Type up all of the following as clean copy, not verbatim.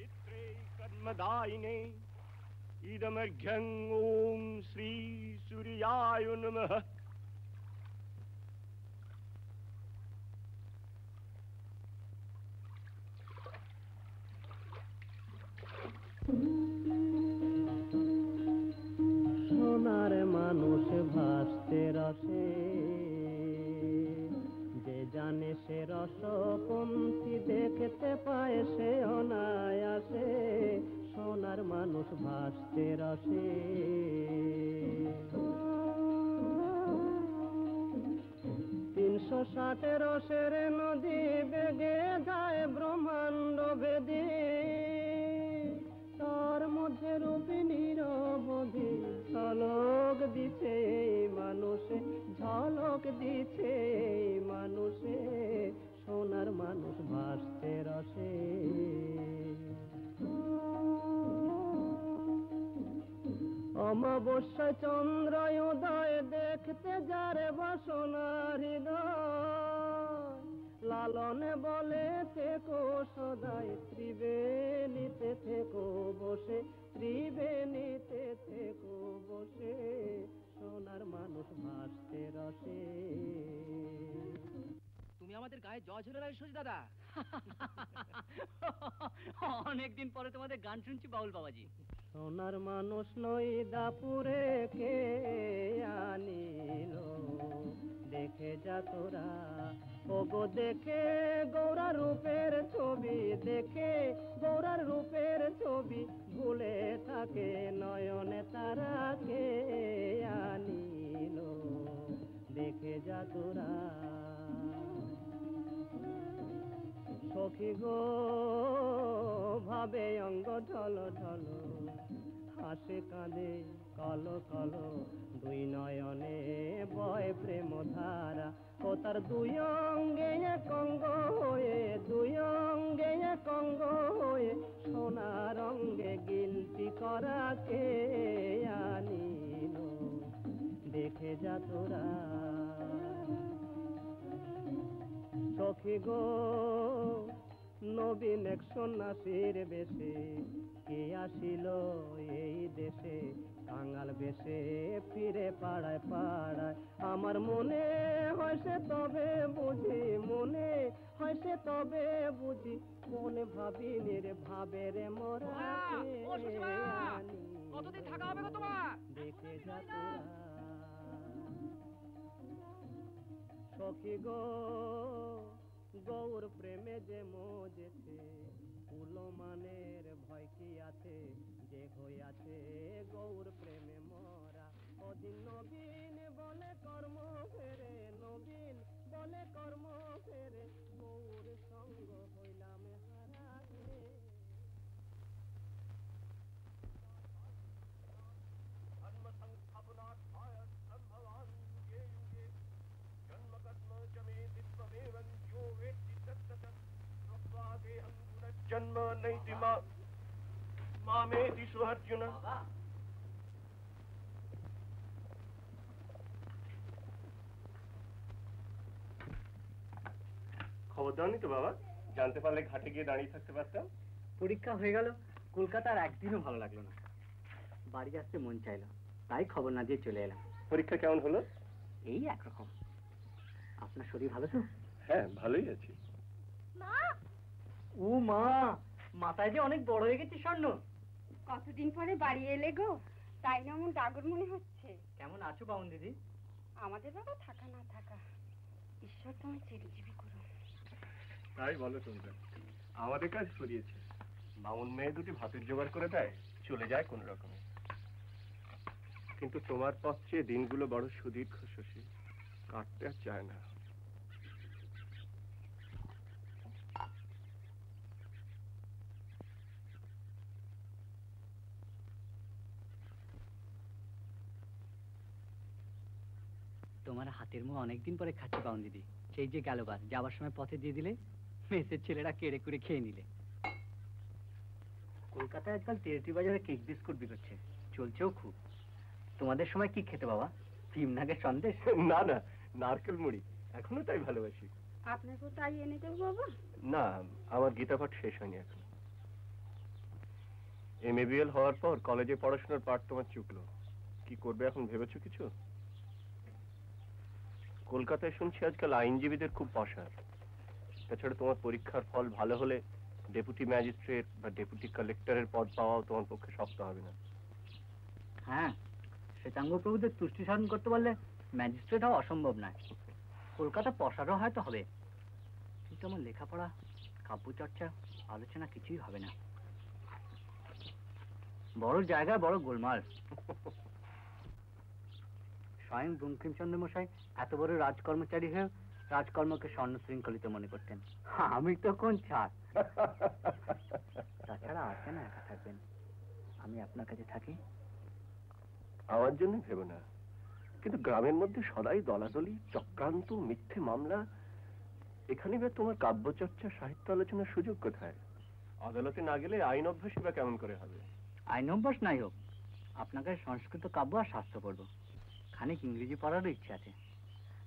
चित्रे कर्मदायिने इदमर्घ्यं ओम श्री सूर्याय नमः। সোনার মানুষ ভাসতে রসে, যে জানে সে রসপন্থী দেখতে পায় সে অনায়াসে। সোনার মানুষ ভাসতে রসে। 360 রসের নদী বেগে যায় ব্রহ্মাণ্ড ভেদে, তার মধ্যে রূপে নিরবধি ঝলক দিছে মানুষে, ঝলক দিছে মানুষে। সোনার মানুষ ভাসতে রসে। অমাবস্যায় চন্দ্র উদয় দেখতে যারে বাসনার হৃদয়, লালনে বলে থেকো সদাই ত্রিবেণীতে থেকো বসে, ত্রিবেণীতে থেকো বসে। সোনার মানুষ ভাসতে রসে। তুমি আমাদের গায়ে জজ হলে রাই দাদা। অনেকদিন পরে তোমাদের গান শুনছি বাউল বাবাজি। সোনার মানুষ নই দাপুরে কে আনিল, দেখে যা তোরা ওগো দেখে গৌরা রূপের ছবি, দেখে গৌরার রূপের ছবি ভুলে থাকে নয়নে তারা কে আনিল, দেখে যা তোরা। সখী গো ভাবে অঙ্গ ঢল ঢল, হাসে কাঁদে কালো কালো, দুই নয়নে বয় প্রেম ধারা। ও তার দুই অঙ্গে এক অঙ্গ হয়ে, দুই অঙ্গে এক অঙ্গ হয়ে, সোনার অঙ্গে গিলটি করা কে আনিল, দেখে যা তোরা। সখী গো নবীন এক সন্ন্যাসীর বেশে কে আসিল এই দেশে, কাঙাল বেশে ফিরে পাড়ায় পাড়ায়। আমার মনে হয় সে তবে বুঝি, মনে হয় সে তবে বুঝি, মনে ভাবিনি রে ভাবে রে মোরা। কতদিন থাকা হবে গো তোমার? দেখে যা তোরা। সখী গো গৌর প্রেমে যে মজেছে, কুলমানের ভয় কি আছে, যে হইয়াছে গৌর প্রেমে মরা। ওদিন নবীন বলে কর্ম ফেরে, নবীন বলে কর্ম ফেরে, গৌর সঙ্গ হইলাম হারা। धर्म संस्थापनार्थाय संभवान युगे युगे, जन्म कर्म च मे विश्वमेवं यो वेत्ति तत्तत्, स्वस्वादेहं पुनर्जन्म नैति मामेति सुअर्जुन। খবর দাওনি তো বাবা? জানতে পারলে ঘাটে গিয়ে দাঁড়িয়ে থাকতে পারতাম। পরীক্ষা হয়ে গেল, কলকাতার একদিনও ভালো লাগলো না, বাড়ি আসতে মন চাইলো, তাই খবর না দিয়ে চলে এলাম। পরীক্ষা কেমন হলো? এই একরকম। আপনার শরীর ভালো তো? হ্যাঁ ভালোই আছি। মা! ও মা, মাথায় যে অনেক বড় হয়ে গেছে স্বর্ণ। কতদিন পরে বাড়ি এলে গো, তাই না আমার ডাগর মনে হচ্ছে। কেমন আছো বাউন দিদি? আমাদের বাবা থাকা না থাকা, ঈশ্বর তোমায় চিরজীবী করো। তাই বলো তোমরা, আমাদের কাজ করিয়েছে। বামুন মেয়ে দুটি ভাতের জোগাড় করে দেয়, চলে যায় কোন রকমে। কিন্তু তোমার পথ চেয়ে দিনগুলো বড় সুদীর্ঘ শশী, কাটতে আর চায় না। তোমার হাতের মুখ অনেকদিন পরে খাচ্ছি বাউন দিদি। সেই যে গেলবার, যাওয়ার সময় পথে দিয়ে দিলে, মেসের ছেলেরা কেড়ে করে খেয়ে নিলে। কলকাতায় আজকাল তেরটি বাজারে কেক বিস্কুট বিকোচ্ছে, চলছেও খুব। তোমাদের সময় কি খেতে বাবা? ভীমনাগের সন্দেশ? না না, নারকেল মুড়ি, এখনো তাই ভালোবাসি। আপনাকেও তাই এনে দেবো বাবা? না, আমার গীতা পাঠ শেষ হয়নি এখন। MABL হওয়ার পর কলেজে পড়াশোনার পাঠ তোমার চুকলো, কি করবে এখন ভেবেছো কিছু? কলকাতায় শুনছি আজকাল আইনজীবীদের খুব পসার। তাছাড়া তোমার পরীক্ষার ফল ভালো হলে ডেপুটি ম্যাজিস্ট্রেট বা ডেপুটি কালেক্টরের পদ পাওয়াও তোমার পক্ষে শক্ত হবে না। হ্যাঁ, শ্বেতাঙ্গ প্রভুদের তুষ্টি সাধন করতে পারলে ম্যাজিস্ট্রেট হওয়া অসম্ভব নয়। কলকাতা পসারও হয়তো হবে, কিন্তু আমার লেখাপড়া, কাব্যচর্চা, আলোচনা কিছুই হবে না। বড় জায়গায় বড় গোলমাল। স্বয়ং বঙ্কিমচন্দ্র মশাই এত বড় রাজকর্মচারী হয়ে রাজকর্মকে স্বর্ণ শৃঙ্খলিত মনে করতেন। আমি তো কোন ছাড়। তাছাড়া আর কেন একা থাকবেন? আমি আপনার কাছে থাকি। আমার জন্য ভেবো না, কিন্তু গ্রামের মধ্যে সদাই দলাদলি, চক্রান্ত, মিথ্যে মামলা, এখানে বা তোমার কাব্যচর্চা, সাহিত্য আলোচনার সুযোগ কোথায়? আদালতে না গেলে আইন অভ্যাসই বা কেমন করে হবে? আইন অভ্যাস নাই হোক, আপনাকে সংস্কৃত কাব্য আর শাস্ত্র পড়বো, খানিক ইংরেজি পড়ারও ইচ্ছে আছে।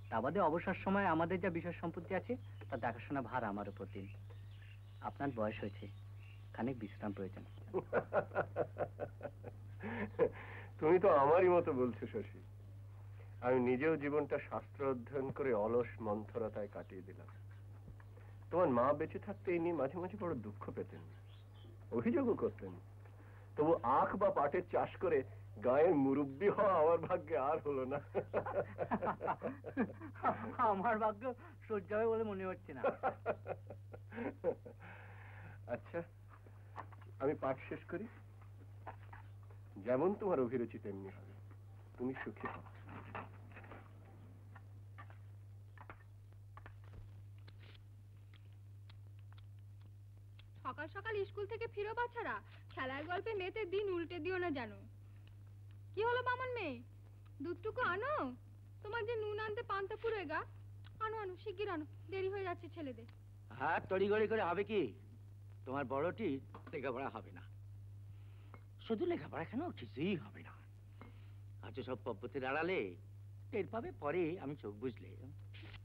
তা বাদে অবসর সময় আমাদের যা বিষয় সম্পত্তি আছে তা দেখাশোনা ভার আমার উপর দিন। আপনার বয়স হয়েছে, খানিক বিশ্রাম প্রয়োজন। তুমি তো আমারই মতো বলছো শশী। আমি নিজেও জীবনটা শাস্ত্র অধ্যয়ন করে অলস মন্থরতায় কাটিয়ে দিলাম। তোমার মা বেঁচে থাকতে এই নিয়ে মাঝে মাঝে বড় দুঃখ পেতেন, অভিযোগও করতেন। তবু আখ বা পাটের চাষ করে গায়ের মুরব্বি হওয়া আমার ভাগ্যে আর হলো না। আমার ভাগ্য সহ্য হবে বলে মনে হচ্ছে না। আচ্ছা, আমি পাঠ শেষ করি। যেমন তোমার অভিরুচি তেমনি হবে, তুমি সুখী হও। সকাল সকাল স্কুল থেকে ফিরো বাছারা, খেলার গল্পে মেতে দিন উল্টে দিও না জানো। কি হলো বামন মেয়ে, দুধটুকু আনো। তোমার যে নুন আনতে পান্তা ফুরে গা। আনো আনো, শিগগির আনো, দেরি হয়ে যাচ্ছে ছেলেদের। হ্যাঁ, তড়িঘড়ি করে হবে কি? তোমার বড়টি লেখাপড়া হবে না। শুধু লেখাপড়া কেন, কিছুই হবে না। আচ্ছা, সব পদ্ধতির আড়ালে টের পাবে পরে, আমি চোখ বুঝলে।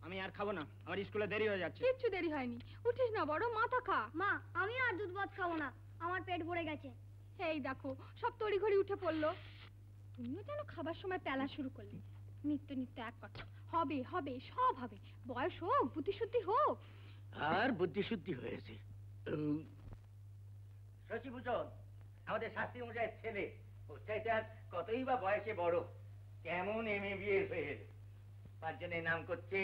আমি আর খাবো না, আমার স্কুলে দেরি হয়ে যাচ্ছে। কিচ্ছু দেরি হয়নি, উঠিস না বড়, মাথা খা। মা, আমি আর দুধ ভাত খাবো না, আমার পেট ভরে গেছে। এই দেখো, সব তড়িঘড়ি উঠে পড়লো। তুমিও যেন খাবার সময় পেলা শুরু করলে। নিত্য নিত্য এক কথা, হবে হবে সব হবে, বয়স হোক, বুদ্ধিশুদ্ধি হোক। আর বুদ্ধিশুদ্ধি হয়েছে। শশীভূষণ, আমাদের শাস্ত্রী মশাইয়ের ছেলে, ওর চাইতে আর কতই বা বয়সে বড়, কেমন MABL হয়ে এলো। পাঁচজনের নাম করছে,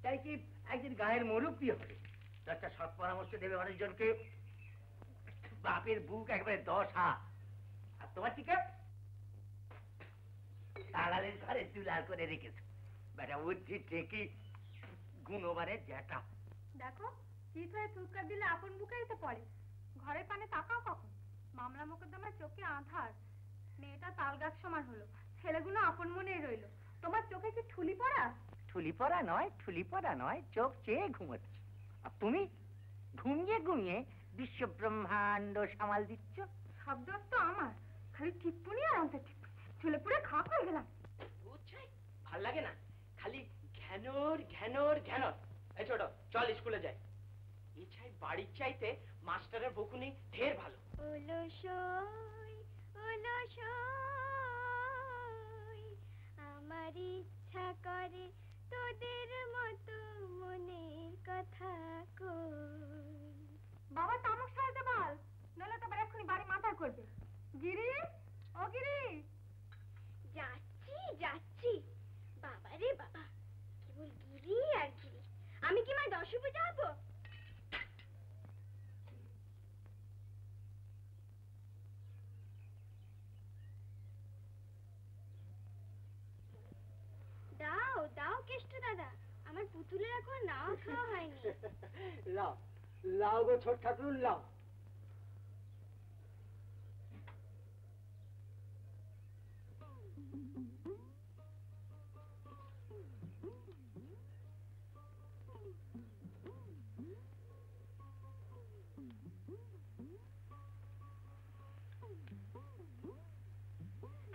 তাই কি একদিন গায়ের মুরব্বি হবে, একটা সৎ পরামর্শ দেবে মানুষজনকে। বাপের বুক একবারে 10 হাত। আর তোমার ঠিক তাড়ালের ঘরে দুলার করে রেখেছো। বেটা বুদ্ধি ঠিকই, গুণবানের জ্যাঠা। দেখো, চিত হয়ে ফুৎকার দিলে আপন বুকেই তো পড়ে। ঘরের পানে তাকাও কখন? মামলা মোকদ্দমার চোখে আঁধার। মেয়েটা তাল গাছ সমান হলো, ছেলেগুলো আপন মনেই রইলো। তোমার চোখে কি ঠুলি পড়া? ঠুলি পড়া নয়, চোখ চেয়ে ঘুমোচ্ছে। আর তুমি ঘুমিয়ে ঘুমিয়ে বিশ্ব ব্রহ্মাণ্ড সামাল দিচ্ছ। সব দোষ তো আমার, খালি টিপ্পুনি আর অন্ত টিপ্পুনি, ছেলে পুরে খাওয়া হয়ে গেলাম। বুঝছাই, ভাল লাগে না, খালি ঘ্যানোর ঘ্যানোর ঘ্যানোর। এই ছোট, চল স্কুলে যাই। এই চাই বাড়ির চাইতে মাস্টারের বকুনি ঢের ভালো। আমার ইচ্ছা করে তোদের মতো মনের কথা কই। বাবা তামুক সারাতে বল, নইলে তো এক্ষুনি বাড়ি মাথা করবে। গিরি, ও গিরি। যাচ্ছি যাচ্ছি। বাবা রে বাবা, কেবল গিরি আর গিরি। আমি কি মা দশ পূজা হবো? দাও দাও কেষ্ট দাদা, আমার পুতুলের এখন নাও খাওয়া হয়নি। লাও লাও গো ছোট ঠাকুর, লাও।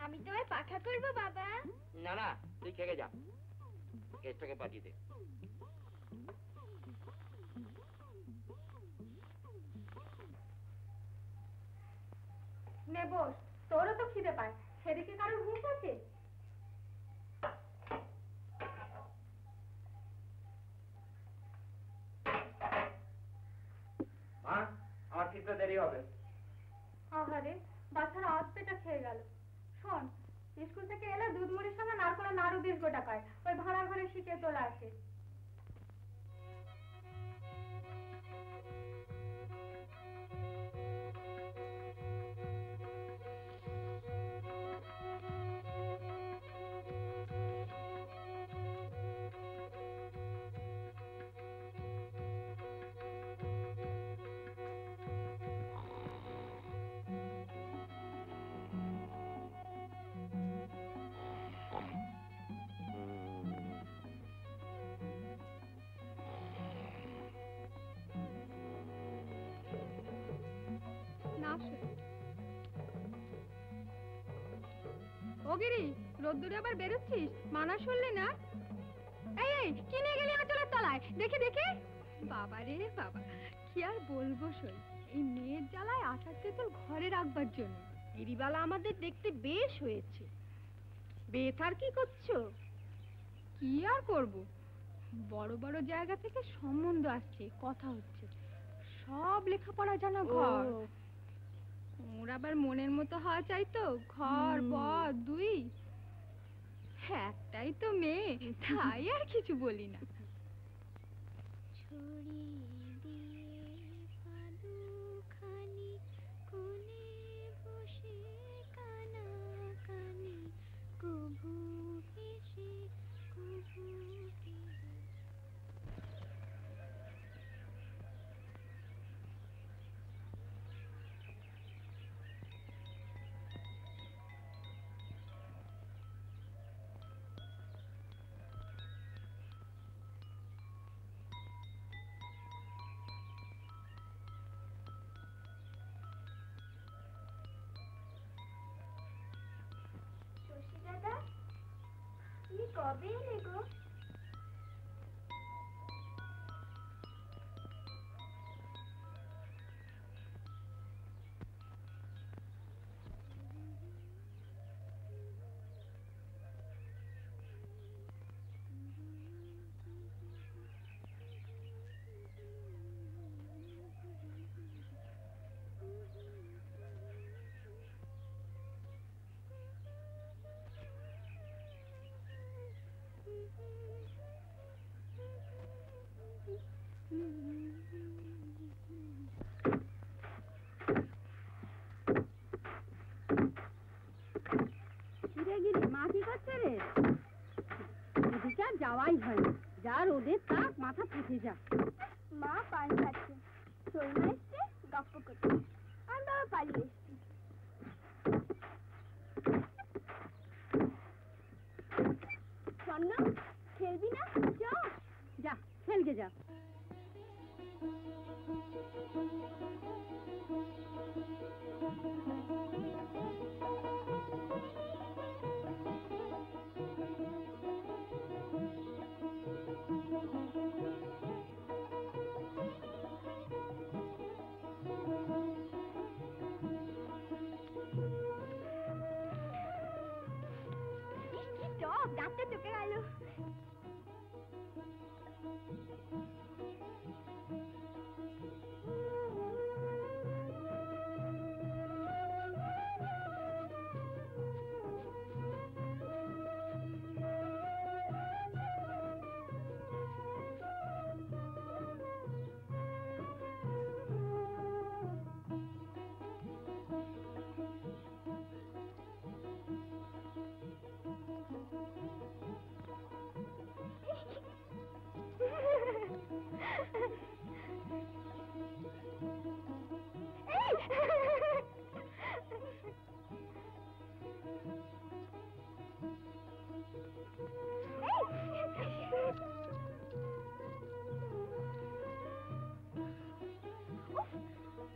আমি তোমায় পাখা করবো বাবা। না না, তুই খেয়ে যা, কেষ্টকে পাঠিয়ে দে। নে বস, তোরও তো খিদে পায়, সেদিকে কারোর হুঁশ আছে? মা, আমার ফিরতে দেরি হবে। আহারে, বাচ্চারা আজ পেটা খেয়ে গেল। শোন, স্কুল থেকে এলে দুধ মুড়ির সঙ্গে নারকোনা নাড়ু বিস্কুট পায়, ওই ভাড়া ঘরে শিখে চলে আসে। ও গিরি, রোদ্দুরে আবার বেরোচ্ছিস? মানা শুনলি না? এই এই, কি নিয়ে গেলি আঁচলের তলায়? দেখি দেখি। বাবা রে বাবা, কি আর বলবো সই, এই মেয়ের জ্বালায় আটার তেঁতুল ঘরে রাখবার জন্য। গিরিবালা আমাদের দেখতে বেশ হয়েছে। বেথার কি করছো? কি আর করব, বড় বড় জায়গা থেকে সম্বন্ধ আসছে, কথা হচ্ছে, সব লেখাপড়া জানা ঘর। ওর আবার মনের মতো হওয়া চাই তো, ঘর বর দুই, একটাই তো মেয়ে, তাই আর কিছু বলি না। দাদা, তুমি কবে এলে গো? মা কি করছে রে? এদিকে আর যাওয়াই হয় না, যা রোদের তাপ, মাথা ফেটে যা। মা পান খাচ্ছে, সৈমা এসছে গপ্প করছে, আমি বাবা পালিয়ে এসছি। স্বর্ণ, খেলবি না? যা খেলকে যা। ডাক্তার চোখে গেল।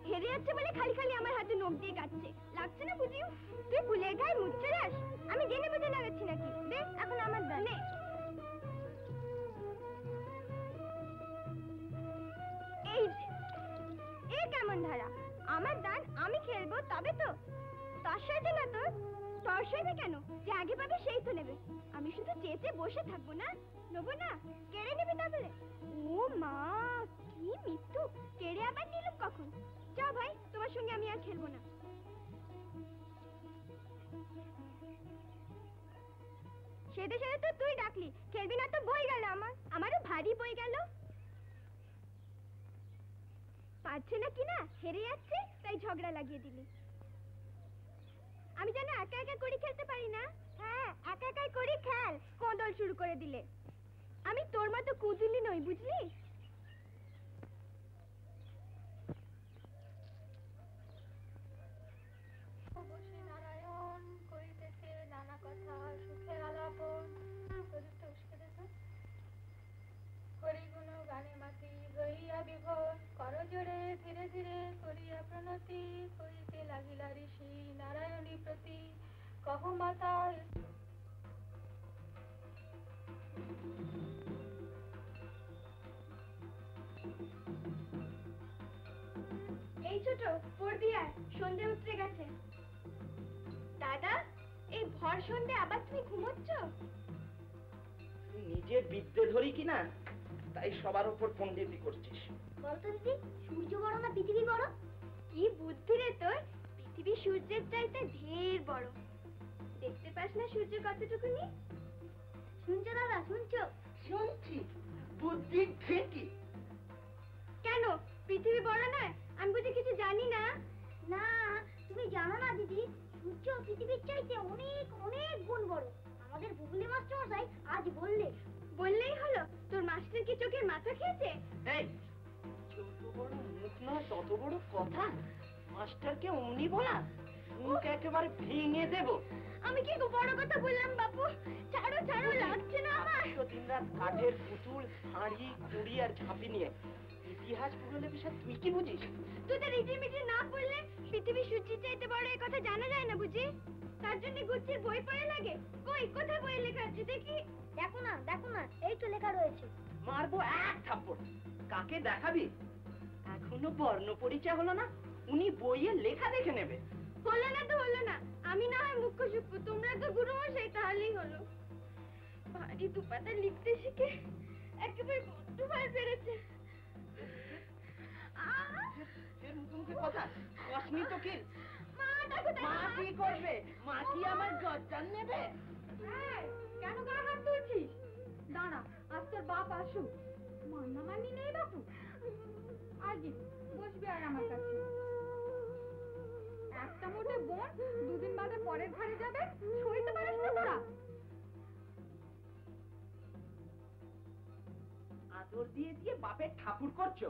হেরে যাচ্ছে বলে খালি খালি আমার হাতে নখ দিয়ে কাটছে, লাগছে না বুঝি? তুই ফুলের গায়ে মুচ্ছে যাস, আমি জেনে বুঝে লাগাচ্ছি নাকি? দে এখন আমার দান। এই যে, এ কেমন ধারা? আমার দান আমি খেলবো তবে তো। পাশ হয়েছে না তোর? টর্চ হইবে কেন? যে আগে পাবে সেই তো নেবে। আমি শুধু চেতে বসে থাকবো না? নেবো না? কেড়ে নেবে তা বলে? ও মা, কি মৃত্যু! কেড়ে আবার নিল কখন? যাও ভাই, তোমার সঙ্গে আমি আর খেলবো না। সেদে সেদে তো তুই ডাকলি, খেলবি না তো বই গেল আমারও ভারী বই গেল। পারছে না কি না, হেরে যাচ্ছে তাই ঝগড়া লাগিয়ে দিলি। আমি যেন একা একা করি খেলতে পারি না? হ্যাঁ, একা একাই করি খেল, কোদল শুরু করে দিলে। আমি তোর মতো কুদুলি নই, বুঝলি? বসে নারায়ণ করিতেছে নানা কথা সুখে আলাপন। প্রদীপটা উস্কে দে তো। হরিগুণ গানে মাতি হইয়া বিভোর করজোড়ে ধীরে ধীরে করিয়া প্রণতি করিতে লাগিলা ঋষি নারায়ণী প্রতি কহ মাতা। এই ছোট, পড়বি আর, সন্ধে উতরে গেছে। দাদা, এই ভর সন্ধে আবার তুমি ঘুমোচ্ছ? নিজে বিদ্যে ধরি কিনা তাই সবার উপর পণ্ডিতি করছিস। বলতো দিদি, সূর্য বড় না পৃথিবী বড়? কি বুদ্ধি রে তোর! পৃথিবী সূর্যের চাইতে ঢের বড়। দেখতে পাস না সূর্য কতটুকুনি? শুনছো দাদা, শুনছো? শুনছি, বুদ্ধি ঠিকই। কেন, পৃথিবী বড় নয়? আমি বুঝি কিছু জানি না? না, তুমি জানো না দিদি, সূর্য পৃথিবীর চাইতে অনেক অনেক গুণ বড়। আমাদের ভূগোলের মাস্টার মশাই আজ বললেই হলো। তোর মাস্টার কি চোখের মাথা খেয়েছে? এই, যত বড় মুখ নয় তত বড় কথা। মাস্টারকে উনি বলা, মুখ একেবারে ভেঙে দেব। আমি কি বড় কথা বললাম বাপু? ছাড়ো ছাড়ো, লাগছে না আমার। দিনরাত কাঠের পুতুল, হাঁড়ি, কুড়ি আর ঝাঁপি নিয়ে ইতিহাস ভূগোলের বিষয় তুই কি বুঝিস? তোদের ইটিমিটি না পড়লে পৃথিবী সূর্যের চাইতে বড় এই কথা জানা যায় না বুঝি? তার জন্য গুচ্ছির বই পড়া লাগে। কই, কোথায় বই লেখা আছে দেখি? দেখো না, এই তো লেখা রয়েছে। মারবো এক থাপ্পড়। কাকে দেখাবি? এখনো বর্ণ পরিচয় হলো না, উনি বইয়ে লেখা দেখে নেবে। হলো না তো হলো না, আমি না হয় মুখ্য সূক্ষ্ম, তোমরা তো গুরুমশাই, তাহলেই হলো। ভারী দুপাতা লিখতে শিখে একেবারে বড্ড ভয় পেরেছে। এর মুখে মুখে কথা কসনি তো কি? মা, দেখো দেখো, মা কি করবে? মা কি আমার গজ্জান নেবে? কেন গায়ে হাত তুলছিস? দাঁড়া, আজ তোর বাপ আসুক। মান্নামান্নি নেই বাপু? আজই বসবি আর আমার কাছে। একটা মোটে বোন দুদিন বাদে পরের ঘরে যাবে, সইতে পারিস না তোরা? আদর দিয়ে দিয়ে বাপের ঠাকুর করছো?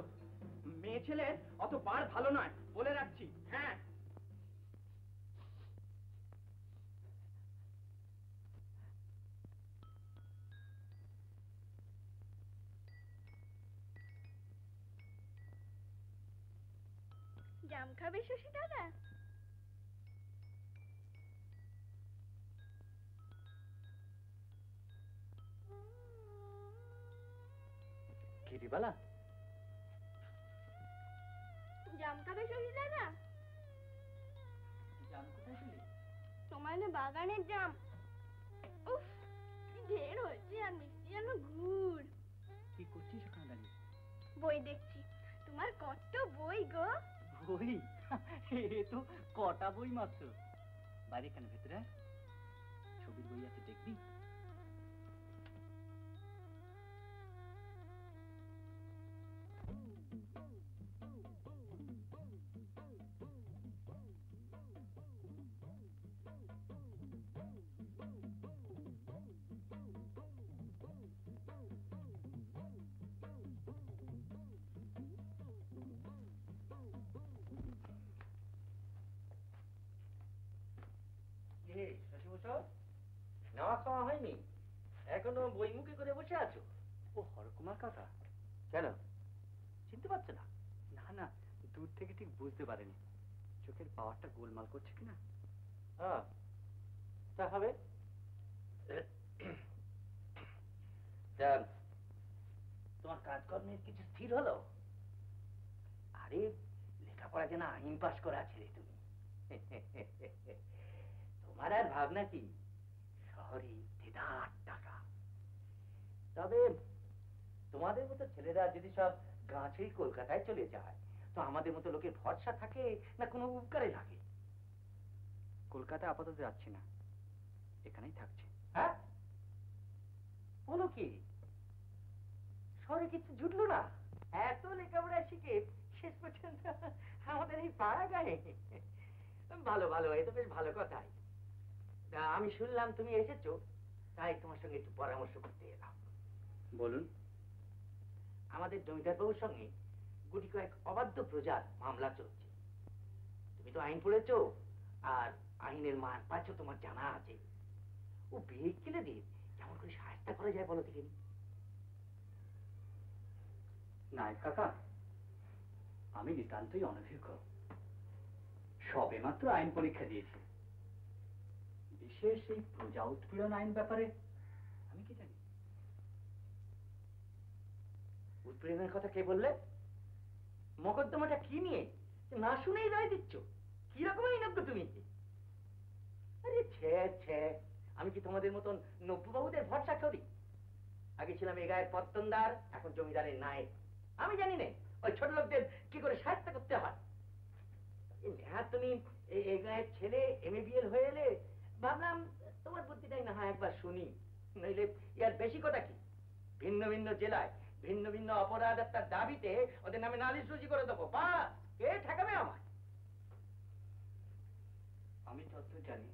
মেয়ে ছেলে অত বার ভালো নয়, বলে রাখছি। হ্যাঁ, জাম খাবে শশী দাদা? গিরিবালা, জাম খাবে শশী দাদা? জাম কোথায় পেলি? তোমার না বাগানের জাম। উফ, কি ঢের হয়েছে, আর মিষ্টি যেন ঘুর। কি করছিস ওখানে দাঁড়িয়ে? বই দেখছি। তোমার কত বই গো! বই? এ তো কটা বই মাত্র। বাইরে কেন, ভেতরে আয়। ছবির বই আছে, দেখবি? নেওয়া খাওয়া হয়নি এখনো? বই মুখে করে বসে আছো? ও হরকুমার কাকা? কেন, চিনতে পারছো না? না না, দূর থেকে ঠিক বুঝতে পারেনি। চোখের পাওয়ারটা গোলমাল করছে কিনা। তা হবে। তা তোমার কাজকর্মের কিছু স্থির হলো? আরে লেখাপড়া যেন আইন পাশ করা ছিলে তুমি। তোমার আর ভাবনা কি, শহরে দেদার টাকা। তবে তোমাদের মতো ছেলেরা যদি সব গাছেই কলকাতায় চলে যায়, তো আমাদের মতো লোকের ভরসা থাকে না কোনো উপকারে লাগে? কলকাতা আপাতত যাচ্ছি না, এখানেই থাকছি। হ্যাঁ, বলো কি, শহরে কিছু জুটলো না? এত লেখাপড়া শিখে শেষ পর্যন্ত আমাদের এই পাড়া গায়ে। ভালো ভালো, এ তো বেশ ভালো কথাই। তা আমি শুনলাম তুমি এসেছো, তাই তোমার সঙ্গে একটু পরামর্শ করতে এলাম। বলুন। আমাদের জমিদার বাবুর সঙ্গে গুটি কয়েক অবাধ্য প্রজার মামলা চলছে। তুমি তো আইন পড়েছো, আর আইনের মান পাচ্ছ তোমার জানা আছে। ও বেগ কেলে দিয়ে কেমন করে সাহায্য করা যায় বলো দেখি। নায়ক কাকা, আমি নিতান্তই অনভিজ্ঞ, সবে মাত্র আইন পরীক্ষা দিয়েছি। বিশেষ এই প্রজা উৎপীড়ন আইন ব্যাপারে আমি কি জানি? উৎপীড়নের কথা কে বললে? মকদ্দমাটা কি নিয়ে না শুনেই রায় দিচ্ছ? কি রকম আইনজ্ঞ তুমি? আরে ছে ছে, আমি কি তোমাদের মতন নব্যবাবুদের ভরসা করি? আগে ছিলাম এ গায়ের পত্তনদার, এখন জমিদারের নায়েক। আমি জানি না ওই ছোট লোকদের কি করে সাহায্য করতে হয়। হ্যাঁ, তুমি এ গায়ের ছেলে MABL হয়ে এলে, ভাবলাম তোমার বুদ্ধিটাই না হয় একবার শুনি। নইলে ইয়ার বেশি কথা কি, ভিন্ন ভিন্ন জেলায় ভিন্ন ভিন্ন অপরাধ তার দাবিতে ওদের নামে নালিশ রুজি করে দেবো। বা কে ঠেকাবে আমার? আমি যতদূর জানি,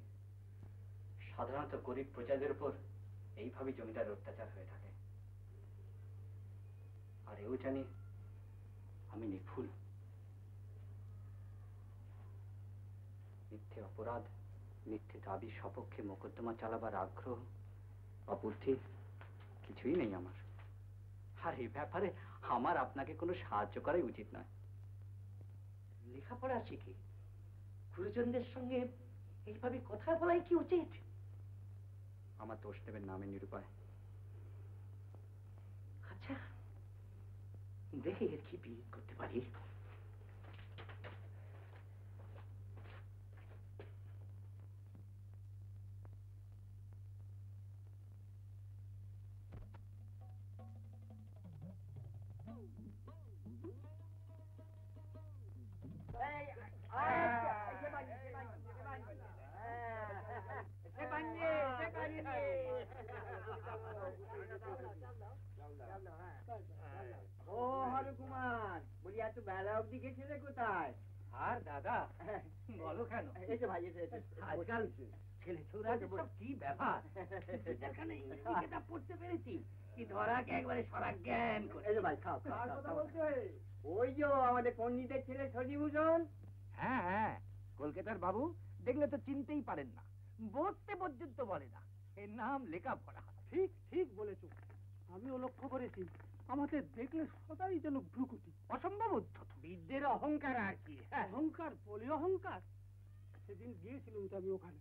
সাধারণত গরিব প্রজাদের উপর এইভাবে জমিদার অত্যাচার হয়ে থাকে। আর এও জানি আমি নির্ভুল। মিথ্যে অপরাধ, মিথ্যে দাবির সপক্ষে মোকদ্দমা চালাবার আগ্রহ বা বুদ্ধি কিছুই নেই আমার। আর এই ব্যাপারে আমার আপনাকে কোনো সাহায্য করাই উচিত নয়। লেখাপড়া শিখে গুরুজনদের সঙ্গে এইভাবে কথা বলাই কি উচিত? আমার দোষ নেবেন না, আমি নিরুপায়। আচ্ছা, দেখে এর কি বিয়ে করতে পারি। ও হরকুমার, বলি এত বেলা অবধি গেছিলে কোথায়? আর দাদা বলো কেন? এই যে ভাই, এসে আজকাল ছেলে ছোড়া সব কি ব্যাপার, যেখানে ইংরেজি কিতাব পড়তে পেরেছি কি ধরাকে একবারে সরা জ্ঞান করে। এই যে ভাই, খাও খাও, কথা বলছে। ওই যে আমাদের পণ্ডিতের ছেলে সজীভূষণ। হ্যাঁ হ্যাঁ, কলকাতার বাবু দেখলে তো চিনতেই পারেন না, বলতে পর্যন্ত বলে না। এর নাম লেখাপড়া। ঠিক ঠিক বলেছো, আমিও লক্ষ্য করেছি। আমাদের দেখলে সদাই যেন ভ্রুকুটি। অসম্ভব উদ্ধত বিদ্যের অহংকার আর কি। অহংকার বলি অহংকার। সেদিন গিয়েছিলাম তো আমি ওখানে,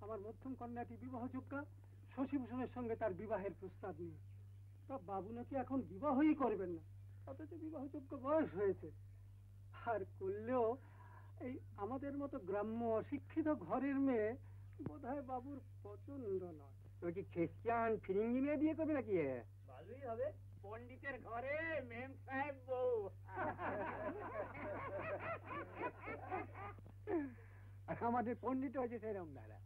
আমার মধ্যম কন্যাটি বিবাহযোগ্যা, শশীভূষণের সঙ্গে তার বিবাহের প্রস্তাব নিয়ে। তা বাবু নাকি এখন বিবাহই করবেন না, অথচ বিবাহযোগ্য বয়স হয়েছে। আর করলেও এই আমাদের মতো গ্রাম্য অশিক্ষিত ঘরের মেয়ে বোধহয় বাবুর পছন্দ নয়। ওই কি খ্রিস্টান ফিরিঙ্গি মেয়ে বিয়ে করবে নাকি? ভালোই হবে, পণ্ডিতের ঘরে মেম সাহেব বউ। আমাদের পণ্ডিত হয়েছে সেরকম দাদা,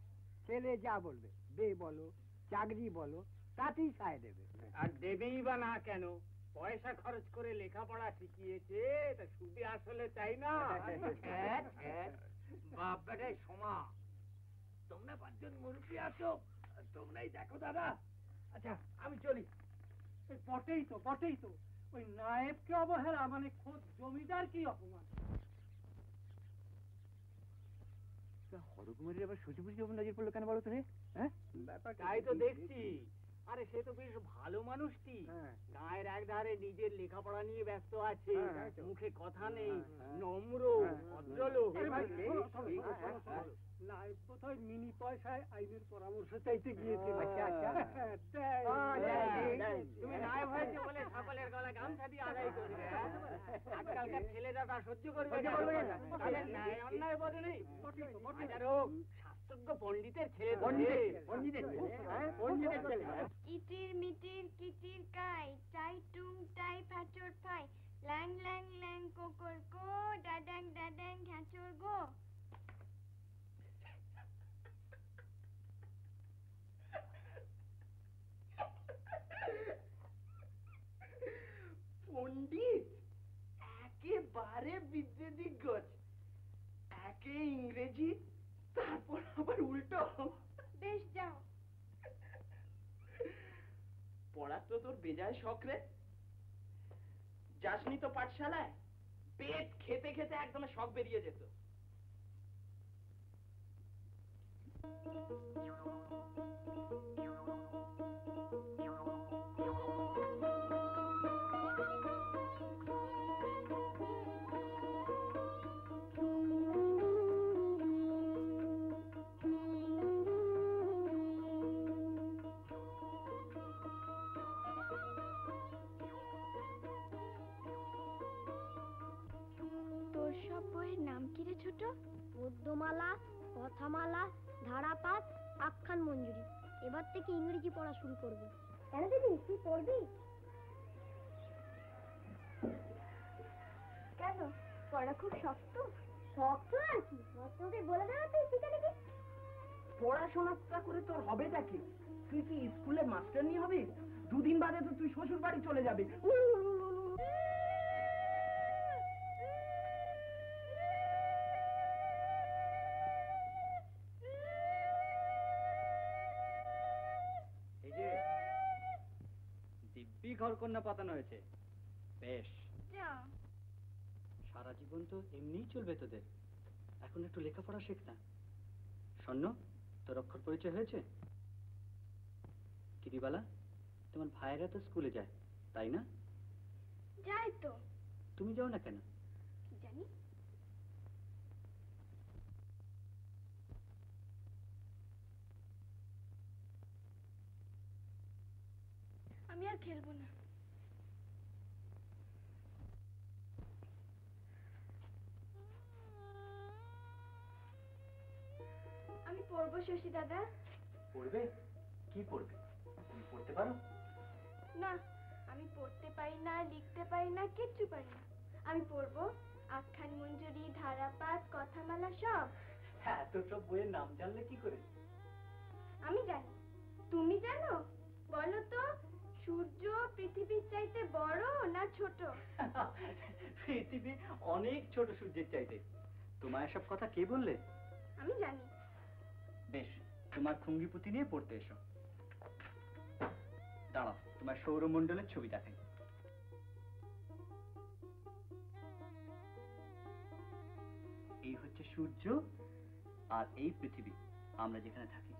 ছেলে যা বলবে, বে বলো চাকরি বলো, তাতেই সায় দেবে। আর দেবেই বা না কেন? পয়সা খরচ করে লেখাপড়া শিখিয়েছে, তা সুদে আসলে চাই না। বাপ বেটাই সমা। তোমরা পাঁচজন মুরব্বী আছো, তোমরাই দেখো দাদা। আচ্ছা আমি চলি। বটেই তো বটেই তো, ওই নায়েবকে অবহেলা মানে খোদ জমিদার কি অপমান। হরকুমারের আবার সচিবুজি যখন নজর পড়লো কেন বলো তো? হ্যাঁ, তাই তো দেখছি। আরে সে তো বেশ ভালো মানুষটি, গায়ের এক ধারে নিজের লেখাপড়া নিয়ে ব্যস্ত আছে, মুখে কথা নেই, নম্র ভদ্রলোক। নায়েব বোধহয় মিনি পয়সায় আইনের পরামর্শ চাইতে গিয়েছে। তুমি নায়েব হয়েছে বলে সকলের গলা গামছা দিয়ে আদায় করবে। আজকালকার ছেলেরা তা সহ্য করবে না। তাহলে ন্যায় অন্যায় বোধ নেই। বিচারক, শাস্ত্রজ্ঞ পণ্ডিতের ছেলে। পণ্ডিতের ছেলে। ইটির মিটির কিটির কাই, টাই টুং টাই ফ্যাচর ফাই, ল্যাং ল্যাং ল্যাং কোকর কো, ডাডাং ডাডাং ঘ্যাচর গো। পণ্ডিত একেবারে বিদ্যে দিগ্গজ, একে ইংরেজি, তারপর আবার উল্টো। বেশ যাও। পড়ার তো তোর বেজায় শখ রে। যাসনি তো পাঠশালায়? পেট খেতে খেতে একদম শখ বেরিয়ে যেত। তোর সব বইয়ের নাম কি রে ছোট? পদ্যমালা, কথামালা, ধারাপাত, আখ্যান মঞ্জুরি। এবার থেকে ইংরেজি পড়া শুরু করবো। কেন দিদি, তুই পড়বি? কেন, পড়া খুব শক্ত? শক্ত আর কি, তোকে বলে দেওয়া তুই শিখে নিবি। পড়াশোনাটা করে তোর হবেটা কি? তুই কি স্কুলে মাস্টার নিয়ে হবে? দুদিন বাদে তো তুই শ্বশুর বাড়ি চলে যাবে। এই যে দিব্যি ঘরকন্যা পাতানো হয়েছে, বেশ। সারা জীবন তো এমনিই চলবে তোদের, এখন একটু লেখাপড়া শেখ না। স্বর্ণ, তোর অক্ষর পরিচয় হয়েছে? কিরিবালা, তোমার ভাইয়েরা তো স্কুলে যায়, তাই না? যাই তো। তুমি যাও না কেন? কি জানি। আমি আর খেলবো না। আমি পড়বো শশী দাদা। পড়বে? কি পড়বে? তুমি পড়তে পারো? না, আমি পড়তে পারি না, লিখতে পারি না, কিচ্ছু পারি না। আমি পড়বো আখ্যান মঞ্জুরি, ধারাপাত, কথামালা সব। হ্যাঁ, তো সব বইয়ের নাম জানলে কি করে? আমি জানি। তুমি জানো? বলো তো, সূর্য পৃথিবীর চাইতে বড় না ছোট? পৃথিবী অনেক ছোট সূর্যের চাইতে। তোমায় সব কথা কে বললে? আমি জানি। বেশ, তোমার খুঙ্গি পুঁতি নিয়ে পড়তে এসো। দাঁড়াও, তোমার সৌরমণ্ডলের ছবি দেখাই। এই হচ্ছে সূর্য আর এই পৃথিবী, আমরা যেখানে থাকি।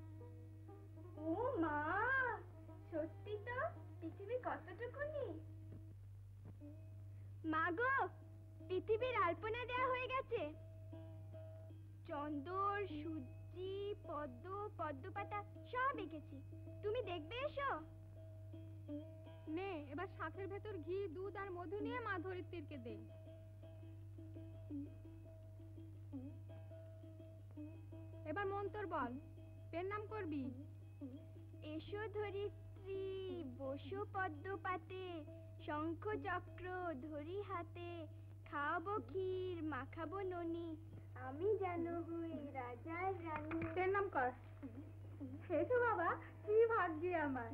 ও মা, সত্যি তো? পৃথিবী কতটুকুনি? মা গো, পৃথিবীর আলপনা দেয়া হয়ে গেছে। চন্দর, সূর্যি, পদ্ম, পদ্মপাতা সব এঁকেছি। তুমি দেখবে এসো। নে, এবার শাকের ভেতর ঘি, দুধ আর মধু নিয়ে মা ধরিত্রীকে দে। এবার মন্তর বল, পেন নাম করবি। এসো ধরিত্রী, বসো পদ্ম পাতে, শঙ্খ চক্র ধরি হাতে, খাওয়াবো ক্ষীর, মাখাবো ননি, আমি যেন হই রাজার রানী। পেন নাম কর। এসো বাবা, কি ভাগ্যি আমার।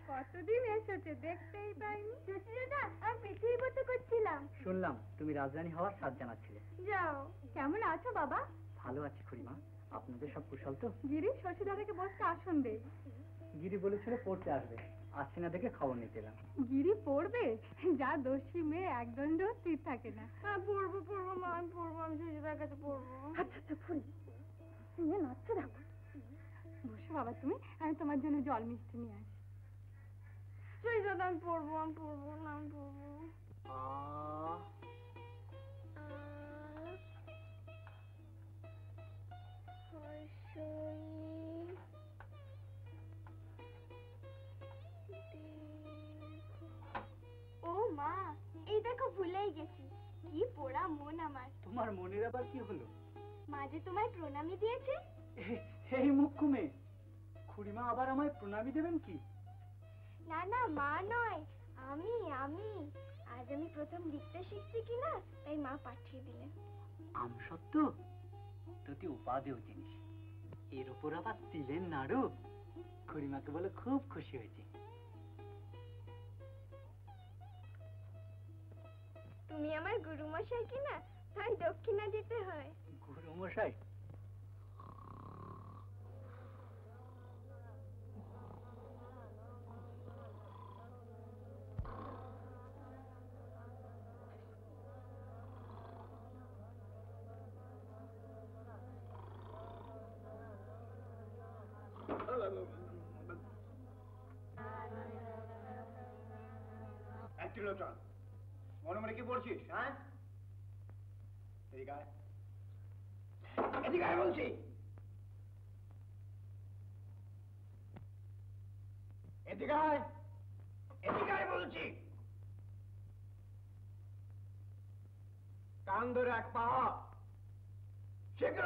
কতদিন এসেছে, দেখতেই পাইনি। দাদা, আমি পৃথিবী পথে করছিলাম। শুনলাম তুমি রাজধানী হওয়ার সাধ জানাচ্ছিলে। যাও। কেমন আছো বাবা? ভালো আছি খুড়িমা, আপনাদের সব কুশল তো? গিরি, শ্বশুরদাদাকে বসতে আসন দে। গিরি বলেছিল পড়তে আসবে, আসছে না দেখে খবর নিতে এলাম। গিরি পড়বে? যা দোষী মেয়ে, একদণ্ড স্থির থাকে না। পড়বো পড়বো মা, আমি পড়বো, আমি শ্বশুরের কাছে পড়বো। আচ্ছা ফুল, নাচছে দেখো। বসো বাবা তুমি, আমি তোমার জন্য জল মিষ্টি নিয়ে আসি। শ্বশুর, আমি পড়বো, আমি পড়বো না, আমি পড়বো। ও মা, এই দেখো ভুলেই গেছি। কি পোড়া মন আমার। তোমার মনের আবার কি হলো? মা যে তোমায় প্রণামী দিয়েছে। এই মুখ্যমে খুড়িমা আবার আমায় প্রণামী দেবেন কি? না না, মা নয়, আমি আমি আজ আমি প্রথম লিখতে শিখছি কিনা, তাই মা পাঠিয়ে দিলেন। আমসত্ত্ব দুটি উপাদেয় জিনিস, এর উপর আবার তিলের নাড়ু। খুড়িমাকে বলে খুব খুশি হয়েছে। তুমি আমার গুরুমশাই কিনা, তাই দক্ষিণা দিতে হয়। গুরু মশাই? লোচন, মনে মনে কি বলছিস? হ্যাঁ, এদিকে আয়, এদিকে আয় বলছি। এদিকে আয়, এদিকে আয় বলছি। কান ধরে এক পা শীঘ্র,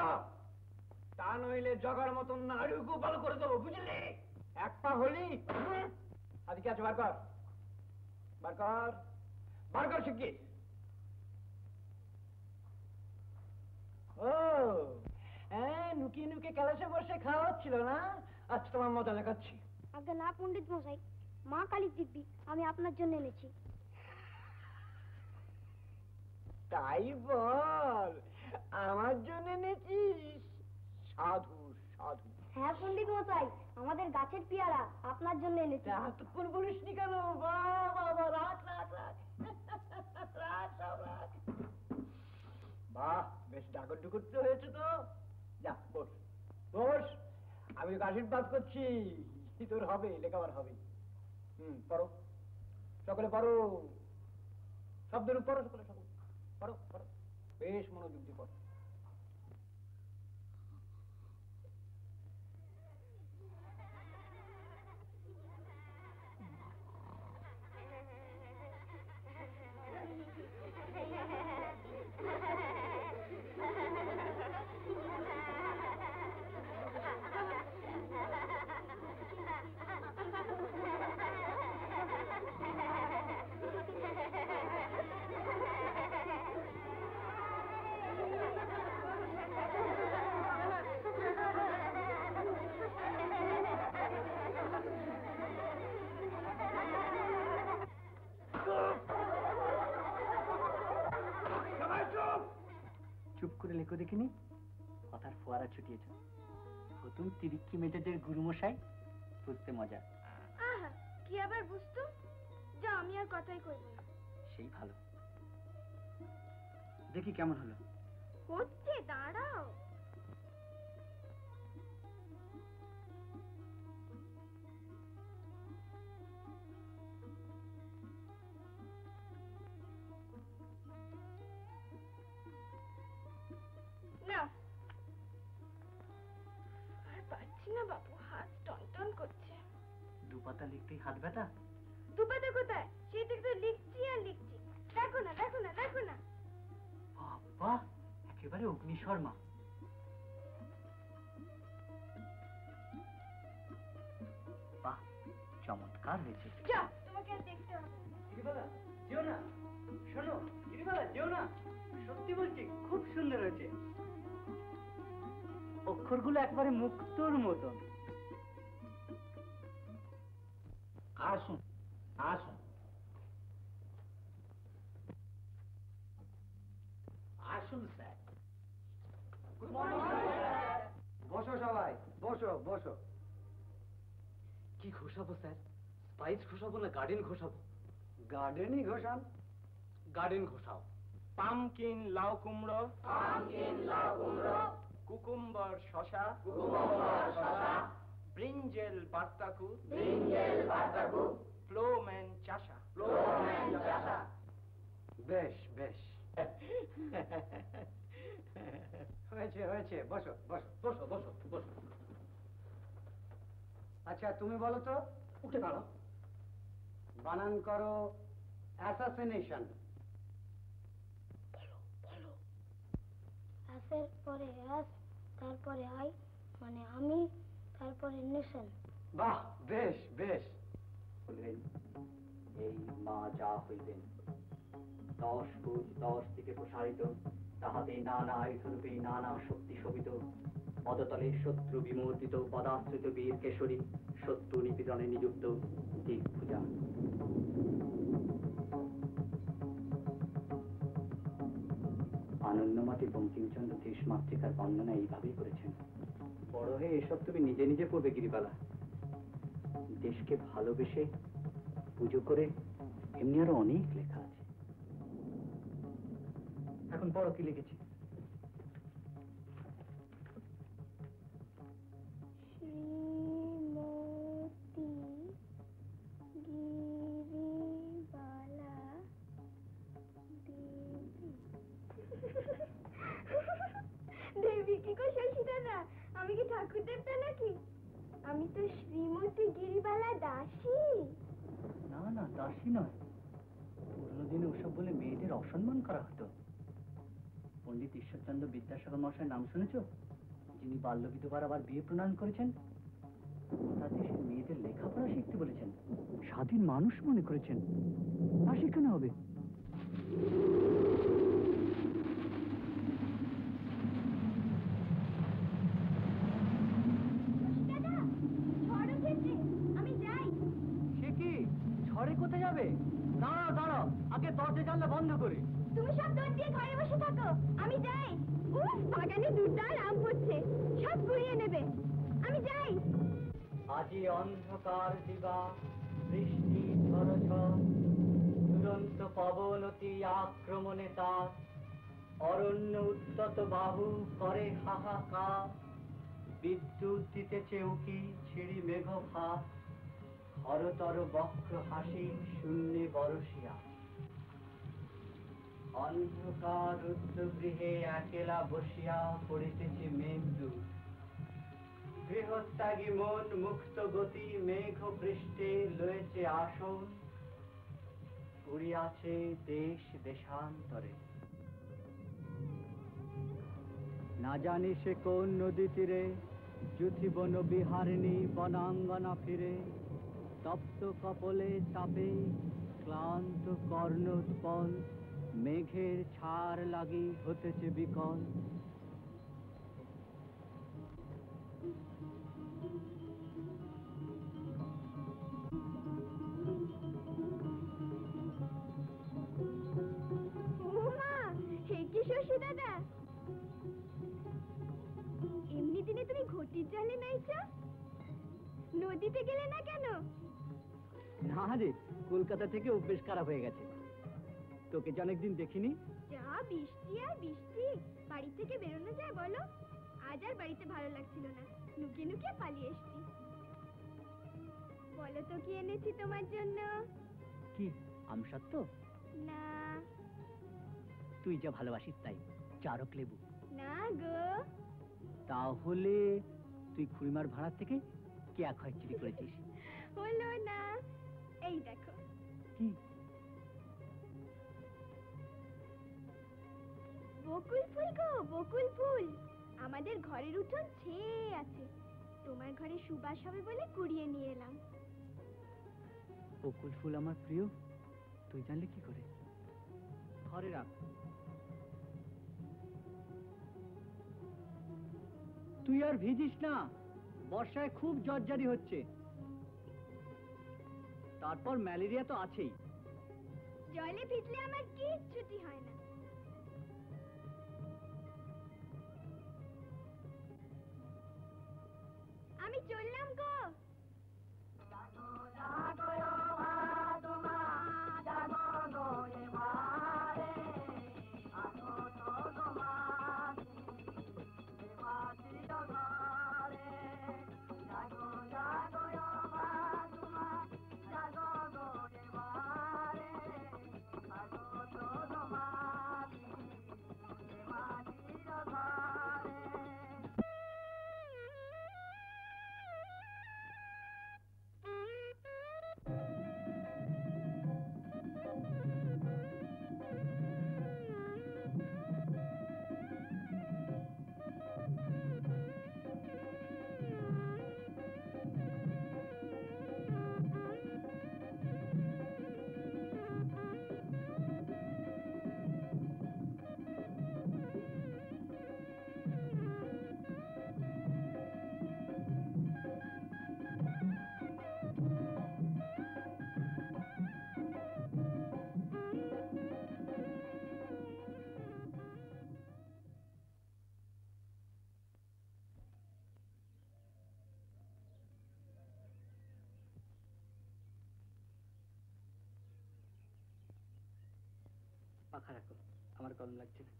তা নইলে জগার মতন নাড়ু গোপাল করে দেবো, বুঝলি? এক পা হলি আজকে আছে, বার কর, বার কর, বার কর শিগগির। ও হ্যাঁ, নুকিয়ে নুকিয়ে ক্যালাসে বসে খাওয়া হচ্ছিল না? আজ তোমার মজা দেখাচ্ছি। আগে না পণ্ডিত মশাই, মা কালী দিব্যি আমি আপনার জন্য এনেছি। তাই বল, আমার জন্য এনেছিস? সাধু সাধু। হ্যাঁ পণ্ডিত মশাই, আমাদের গাছের পেয়ারা আপনার জন্য এনেছি। এতক্ষণ বলিসনি কেন? বাবা, রাখ রাখ রাখ, রাখ সব রাখ। বাহ, বেশ ডাকর ডুকর তো হয়েছে তো। যা বস বস, আমি তোকে আশীর্বাদ করছি, তোর হবে, লেখাবার হবে। পড়ো সকলে, পড়ো, শব্দের পড়ো সকলে, সকলে পড়ো পড়ো, বেশ মনোযোগ দিয়ে পড়ো। চুপ করে লেখো দেখিনি, কথার ফোয়ারা ছুটিয়েছ। নতুন তিরিক্ষি মেজাজের গুরুমশাই, বুঝতে মজা। আহা, কি আবার বুঝতো? যা, আমি আর কথাই কইব না। সেই ভালো। দেখি কেমন হলো। হচ্ছে, দাঁড়াও। না, আর পারছি না বাবু, হাত টনটন করছে। দুপাতা লিখতেই হাত ব্যথা? দুপাতা কোথায়? সেই থেকে তো লিখছি আর লিখছি। দেখো না, দেখো না, দেখো না। বাবা, একেবারে অগ্নিশর্মা। বাহ, চমৎকার হয়েছে। যা, তোমাকে আর দেখতে হবে না। গিরিবালা, যেও না, শোনো গিরিবালা, যেও না, সত্যি বলছি, খুব সুন্দর হয়েছে। অক্ষরগুলো একবারে মুক্তোর মতন। আসুন আসুন আসুন স্যার। বসো সবাই, বসো বসো। কি ঘোষাবো স্যার? স্পাইস ঘোষাবো না গার্ডেন ঘোষাবো? গার্ডেনই ঘোষান। গার্ডেন ঘোষাও। পামকিন লাউ কুমড়ো, কুকুম্বার শশা, ব্রিঞ্জেল বার্তাকু, ফ্লোমেন চাষা। বেশ বেশ, হয়েছে হয়েছে, বসো বসো বসো বসো বসো। আচ্ছা তুমি বলো তো, উঠে দাঁড়াও, বানান করো অ্যাসাসিনেশন। শুনেছেন? বাহ, বেশ বেশ। বললেন, এই মা যা হইবেন 10 ভুজ 10 দিকে প্রসারিত, তাহাতে নানা আয়ুধরূপে নানা শক্তি শোভিত, পদতলে শত্রু বিমূর্তিত পদাশ্রিত বীর কেশরী, শত্রু নিপীড়নে নিযুক্ত দিগ্ভুজা। আনন্দমতি বঙ্কিমচন্দ্র দেশমাতৃকার বর্ণনা এইভাবেই করেছেন। বড় হয়ে এসব তুমি নিজে নিজে পড়বে গিরিবালা। দেশকে ভালোবেসে পুজো করে এমনি আরো অনেক লেখা আছে। এখন বড় কি লিখেছি? শ্রীমতী গিরিবালা দেবী। কি কো শশী দাদা, আমি কি ঠাকুর দেবতা নাকি? আমি তো শ্রীমতী গিরিবালা দাসী। না না, দাসী নয়। পুরনো দিনে ওসব বলে মেয়েদের অসম্মান করা হতো। পণ্ডিত ঈশ্বরচন্দ্র বিদ্যাসাগর মশাইয়ের নাম শুনেছ? যিনি বাল্য বিধবার আবার বিয়ে প্রণয়ন করেছেন। গোটা দেশের মেয়েদের লেখাপড়া শিখতে বলেছেন, স্বাধীন মানুষ মনে করেছেন। না শিখানো হবে? আমি যাই। সে কি, ঝড়ে কোথায় যাবে? দাঁড়াও দাঁড়াও, আগে দরজা জানলা বন্ধ করে। তুমি সব দৌড় দিয়ে ঘরে বসে থাকো, আমি যাই। উফ, বাগানে দুর্দার আম হচ্ছে, সব কুড়িয়ে নেবে। আমি যাই। আজি অন্ধকার দিবা, বৃষ্টি ঝড়, দুরন্ত পবন অতি আক্রমণে তার, অরণ্য উদ্যত বাহু করে হাহাকার, বিদ্যুৎ দিতেছে উকি ছিড়ি মেঘ ভাত, হরতর বক্র হাসি শূন্যে বরসিয়া। অন্ধকার রুদ্র গৃহে একেলা বসিয়া পড়িতেছে মেঘদূত, গৃহত্যাগী মন মুক্ত গতি মেঘ পৃষ্ঠে লয়েছে আসন, উড়িয়াছে দেশ দেশান্তরে। না জানি সে কোন নদী তীরে যুথি বন বিহারিণী বনাঙ্গনা ফিরে, তপ্ত কপলে চাপে ক্লান্ত কর্ণোৎপল, মেঘের ছাড় লাগি হতেছে বিকল। উমা, হে কি শশী দাদা, এমনি দিনে তুমি ঘটির জলে নাইছো? নদীতে গেলে না কেন? না রে, কলকাতা থেকে অভ্যেস খারাপ হয়ে গেছে। তোকে যে অনেকদিন দেখিনি। যা বৃষ্টি আর বৃষ্টি, বাড়ি থেকে বেরোনো যায় বলো? আজ আর বাড়িতে ভালো লাগছিল না, লুকিয়ে লুকিয়ে পালিয়ে এসছি। বলো তো কি এনেছি তোমার জন্য? কি আমসত্ত্ব? না তুই যা ভালোবাসিস তাই, চারক লেবু। না গো। তাহলে তুই খুড়িমার ভাড়া থেকে কেয়া খয় চুরি করেছিস? হলো না, এই দেখো। কি? বকুল ফুল গো, বকুল ফুল। আমাদের ঘরের উঠোন ছেয়ে আছে, তোমার ঘরে সুবাস হবে বলে কুড়িয়ে নিয়ে এলাম। বকুল ফুল আমার প্রিয়, তুই জানলে কি করে? ঘরে রাখ। তুই আর ভিজিস না, বর্ষায় খুব জ্বরজারি হচ্ছে, তারপর ম্যালেরিয়া তো আছেই। জলে ভিজলে আমার কিচ্ছুটি হয় না। আমি চললাম গো। পাখা রাখো, আমার কলম লাগছে না।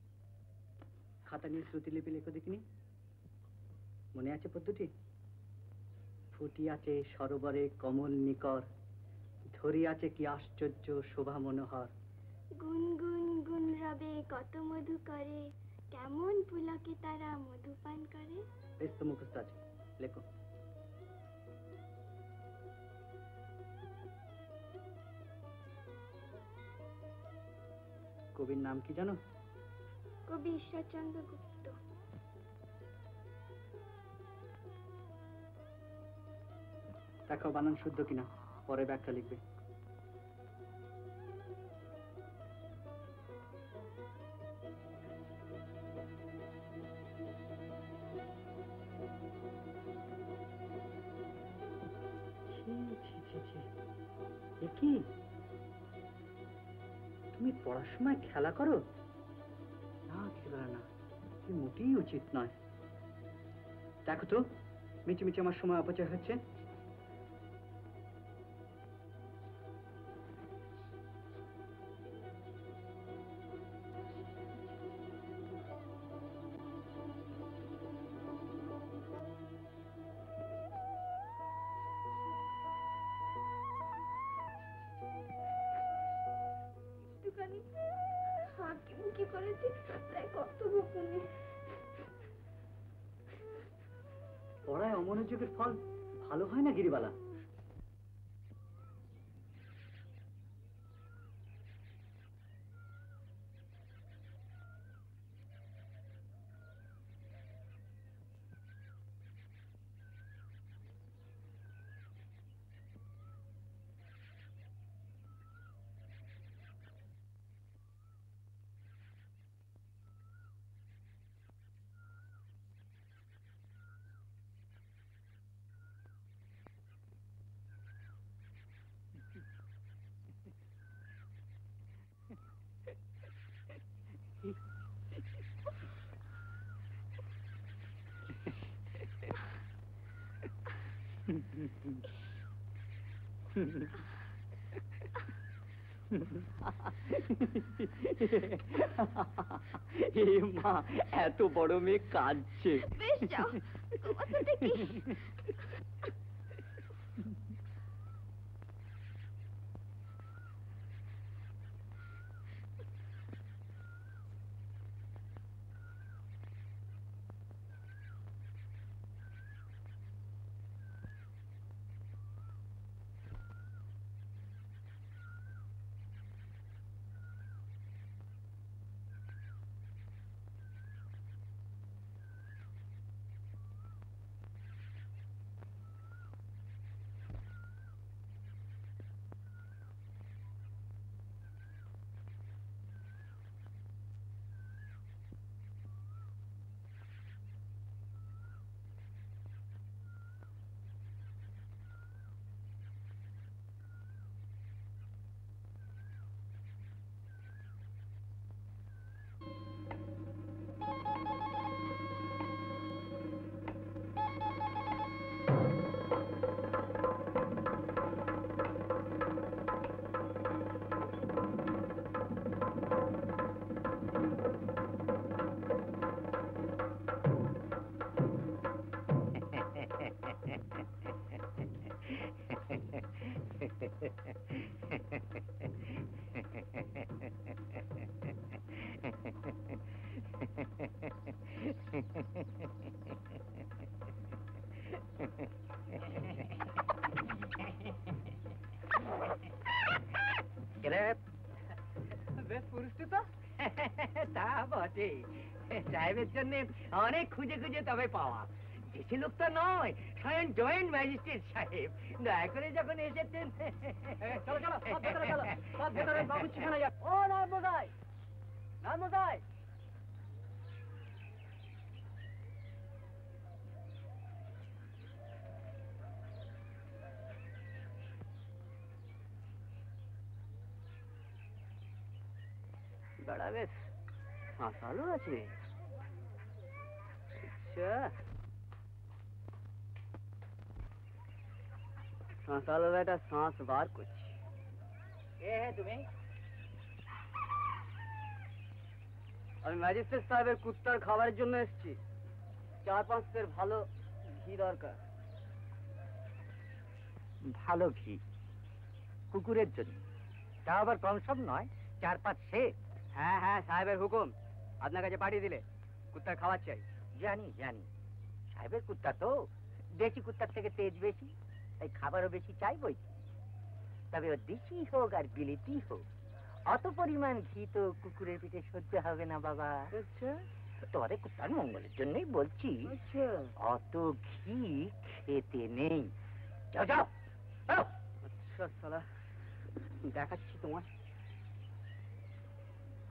খাতা নিয়ে শ্রুতিলিপি লেখো দেখিনি। মনে আছে পদ্ধতি? ফুটিয়াছে সরোবরে কমল নিকর, ধরিয়াছে কি আশ্চর্য শোভা মনোহর। গুন গুন গুন রবে কত মধু করে, কেমন পুলকে তারা মধু পান করে। বেশ তো মুখস্থ আছে, লেখো। কবির নাম কি জানো? কবি ঈশ্বরচন্দ্র গুপ্ত। দেখো বানান শুদ্ধ কিনা, পরে ব্যাখ্যা লিখবে। কি তুমি পড়ার সময় খেলা করো? না, খেলা না, মোটেই উচিত নয়। দেখো তো মিছিমিছি আমার সময় অপচয় হচ্ছে। হাঁকি করেছি, তাই কত বকুনি। পড়ায় অমনোযোগের ফল ভালো হয় না গিরিবালা। মা, এত বড় মেয়ে কাঁদছে। বেশ যাও, ঘুমাতে দেখি। বেশ পুরুষটি তো। তা বটে, সাহেবের জন্য অনেক খুঁজে খুঁজে তবে পাওয়া। বেশি লোক তো নয়, স্বয়ং জয়েন্ট ম্যাজিস্ট্রেট সাহেব দয়া করে যখন এসেছেন। চলো চলো, সব ভেতরে চলো, সব ভেতরে বাবুর্চিখানা যাও। ও নামমশাই, নামমশাই। बड़ा बेस मसालो আছে। আচ্ছা, মসালো বেটা सांस বার করছি। কে হে তুমি? আমি ম্যাজিস্ট্রেট সাহেবের কুত্তার খাবারের জন্য এসেছি। 4-5 সের ভালো ঘি দরকার। ভালো ঘি কুকুরের জন্য, তা আবার কম সম নয়, 4-5 সে। হ্যাঁ হ্যাঁ, সাহেবের হুকুম, আপনার কাছে পাঠিয়ে দিলে কুত্তার খাবার চাই। জানি জানি, সাহেবের কুত্তা তো দেশি কুত্তার থেকে তেজ বেশি, তাই খাবারও বেশি চাই বই। তবে ও দেশি হোক আর বিলেতি হোক, অত পরিমাণ ঘি তো কুকুরের পিঠে সহ্য হবে না বাবা। আচ্ছা তোমাদের কুত্তার মঙ্গলের জন্যই বলছি, আচ্ছা অত ঘি খেতে নেই। যাও যাও যাও। আচ্ছা শালা, দেখাচ্ছি তোমার।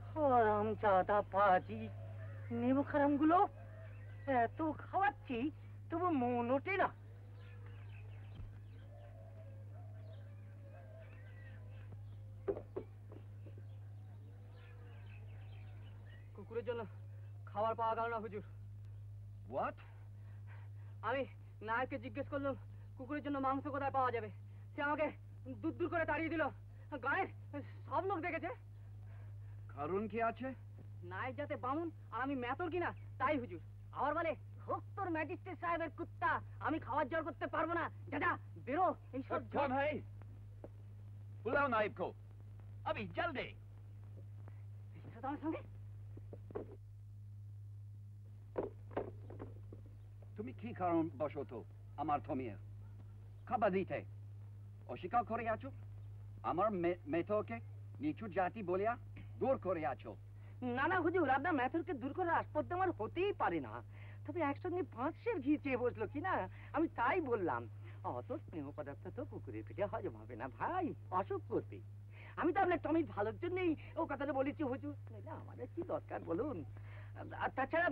হারাম জাদা পাজি, নেবু খারাম গুলো, এত খাওয়াচ্ছি তবু মন ওঠে না। কুকুরের জন্য খাবার পাওয়া গেল না হুজুর। হোয়াট? আমি নায়ককে জিজ্ঞেস করলাম কুকুরের জন্য মাংস কোথায় পাওয়া যাবে। সে আমাকে দূর দূর করে তাড়িয়ে দিল। গায়ের সব লোক দেখেছে। কারণ কি আছে? নায়ক যাতে বামুন আর আমি মেতর কিনা তাই হুজুর। আবার বলে, হোক তোর ম্যাজিস্ট্রেট সাহেবের কুত্তা, আমি খাবার জোর করতে পারবো না। দাদা বেরো, এইসব कौन है? बुलाओ नाइब को अभी जल्दी। আমার সঙ্গে তুমি কি কারণ বশত আমার থমিয়ে খাবার দিতে অস্বীকার করে আছো? আমার মেথরকে নিচু জাতি বলিয়া দূর করে আছো। না না হুজুর, আপনার ম্যাথরকে দূর করার আসপদ্য আমার হতেই পারে না। তবে একসঙ্গে 5 সের ঘি চেয়ে বসলো কিনা, আমি তাই বললাম। অত স্নেহ পদার্থ তো কুকুরের পিঠে হজম হবে না ভাই, অসুখ করবে। আমি তো আপনার টমির ভালোর জন্যই ও কথাটা বলেছি হুজুর, নইলে আমাদের কি দরকার বলুন। আর তাছাড়া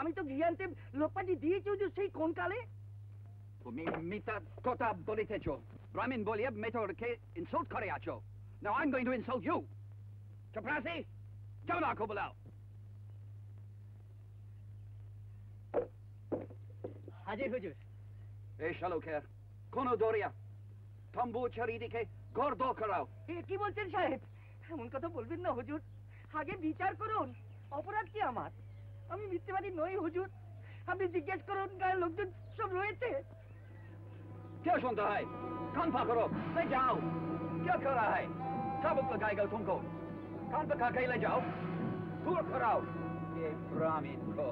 আমি তো ঘি আনতে লোক পাঠিয়ে দিয়েছি হুজুর, সেই কোন কালে। তুমি মিথ্যা কথা বলিতেছ। ব্রাহ্মণ বলিয়া মেথরকে ইনসাল্ট করে আছো। Now I'm going to insult you. Chaprasi, যাও না কো বুলাও। হাজির হুজুর। এই শালুকের কোন দরিয়া তম্বু চারিদিকে গর্দ করাও। এ কি বলছেন সাহেব? এমন কথা বলবেন না হুজুর, আগে বিচার করুন। অপরাধ কি আমার? আমি মিথ্যেবাদী নই হুজুর। আপনি জিজ্ঞেস করুন গায়ের লোকজন সব রয়েছে। क्या सुनता है? कान पकड़ो, ले जाओ। क्या कर रहा है? सबक लगाएगा तुमको। कान पकड़ के ले जाओ, दूर कराओ ये ब्राह्मण को।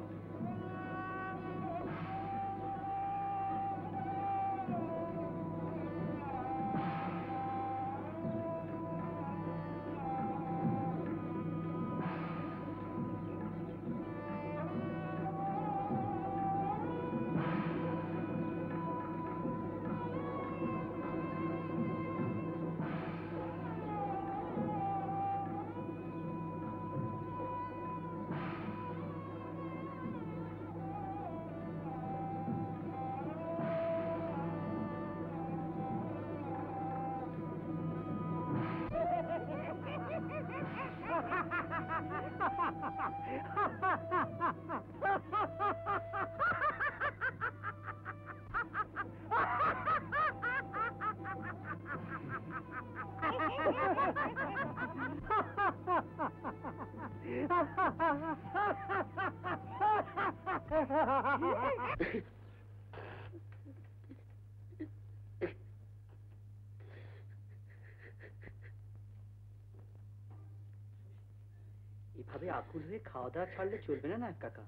এভাবে আকুল হয়ে খাওয়া দাওয়া ছাড়লে চলবে না না কাকা,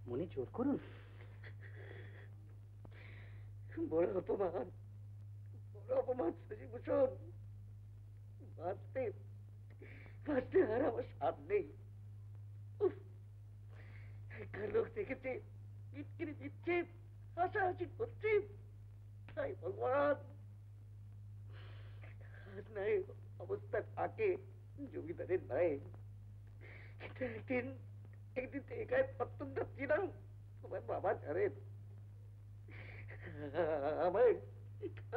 মনে জোর করুন। বড় অপমান, বড় অপমান শশীভূষণ। বাঁচতে বাঁচতে আর আমার সাথ নেই। একটা লোক দেখেছে বিক্রি দিচ্ছে, হাসাহাসি করছে, তাই ভগবান নাই অবস্থা থাকে জমিদারের নাই। একদিন একদিন একাই প্রত্যন্ত ছিলাম, তোমার বাবা জানেন। আমায়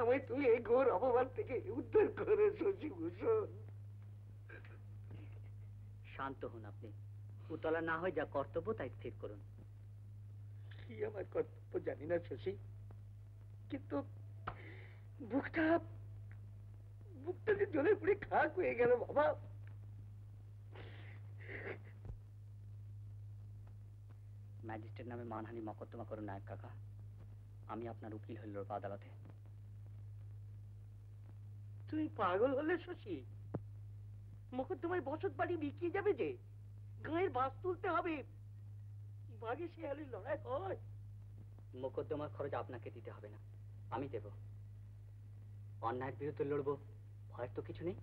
আমায় তুই এই ঘোর অপমান থেকে উদ্ধার করে শশীভূষণ। শান্ত হন আপনি, উতলা না হয় যা কর্তব্য তাই স্থির করুন। কি আমার কর্তব্য জানি না শশী, কিন্তু বুকটা বুকটা যে জলে পুড়ে খাক হয়ে গেল বাবা। ম্যাজিস্ট্রেট নামে মানহানি মকদ্দমা করুন নায়ক কাকা। আমি আপনার উকিল হইল আদালতে। তুই পাগল হলে শশী? মোকদ্দমায় বসত বাড়ি বিক্রি যাবে যে, গায়ের বাস তুলতে হবে, বাঘে শেয়ালের লড়াই হয়। মোকদ্দমার খরচ আপনাকে দিতে হবে না, আমি দেব। অন্যায়ের বিরুদ্ধে লড়বো, ভয়ের তো কিছু নেই।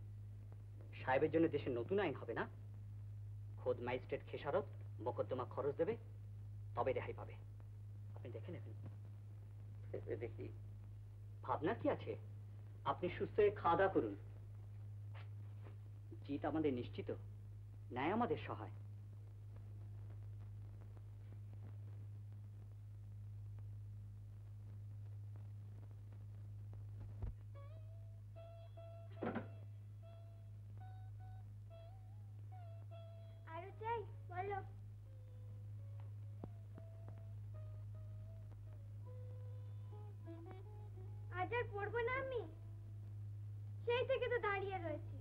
সাহেবের জন্য দেশে নতুন আইন হবে না, খোদ ম্যাজিস্ট্রেট খেসারত মোকদ্দমা খরচ দেবে, তবে রেহাই পাবে। আপনি দেখে নেবেন। দেখি ভাবনা কি আছে, আপনি সুস্থ হয়ে খাওয়া দাওয়া করুন। জিত আমাদের নিশ্চিত, ন্যায় আমাদের সহায়। আরো চাই বলো। আজ আর পড়বো না আমি, সেই থেকে তো দাঁড়িয়ে রয়েছি।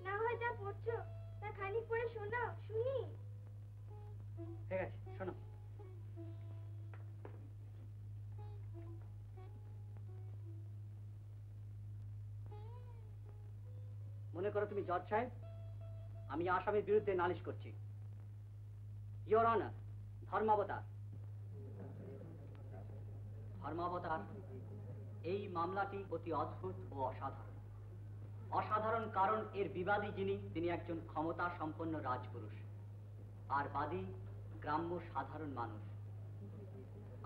না হয় যা পড়ছো তা খানিক পরে শোনাও, শুনি। ঠিক আছে, শোনো। মনে করো তুমি জজ সাহেব, আমি আসামির বিরুদ্ধে নালিশ করছি। Your honour, ধর্মাবতার। ধর্মাবতার, এই মামলাটি অতি অদ্ভুত ও অসাধারণ। অসাধারণ কারণ এর বিবাদী যিনি, তিনি একজন ক্ষমতা সম্পন্ন রাজপুরুষ, আর বাদী গ্রাম্য সাধারণ মানুষ।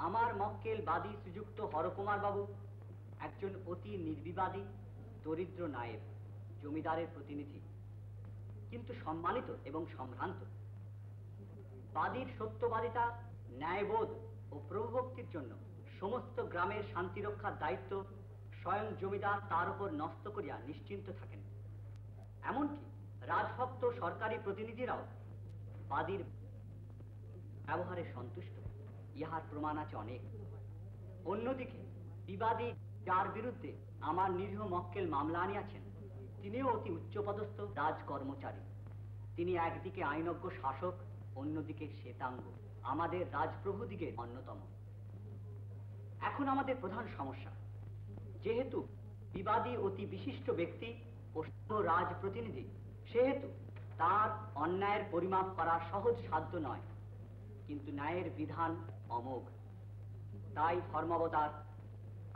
আমার মক্কেল বাদী শ্রীযুক্ত হরকুমার বাবু একজন অতি নির্বিবাদী দরিদ্র নায়েব, জমিদারের প্রতিনিধি, কিন্তু সম্মানিত এবং সম্ভ্রান্ত। বাদীর সত্যবাদিতা, ন্যায়বোধ ও প্রভুভক্তির জন্য সমস্ত গ্রামের শান্তি রক্ষার দায়িত্ব স্বয়ং জমিদার তার উপর ন্যস্ত করিয়া নিশ্চিন্ত থাকেন। এমনকি রাজভক্ত সরকারি প্রতিনিধিরাও বাদীর ব্যবহারে সন্তুষ্ট। ইহার প্রমাণ আছে অনেক। অন্যদিকে বিবাদী, যার বিরুদ্ধে আমার নিরীহ মক্কেল মামলা আনিয়াছেন, তিনিও অতি উচ্চপদস্থ রাজকর্মচারী। তিনি একদিকে আইনজ্ঞ শাসক, অন্যদিকে শ্বেতাঙ্গ, আমাদের রাজপ্রভুদিগের অন্যতম। এখন আমাদের প্রধান সমস্যা, যেহেতু বিবাদী অতি বিশিষ্ট ব্যক্তি ও রাজপ্রতিনিধি, সেহেতু তার অন্যায়ের পরিমাপ করা সহজ সাধ্য নয়, কিন্তু ন্যায়ের বিধান অমোঘ। তাই ধর্মাবতার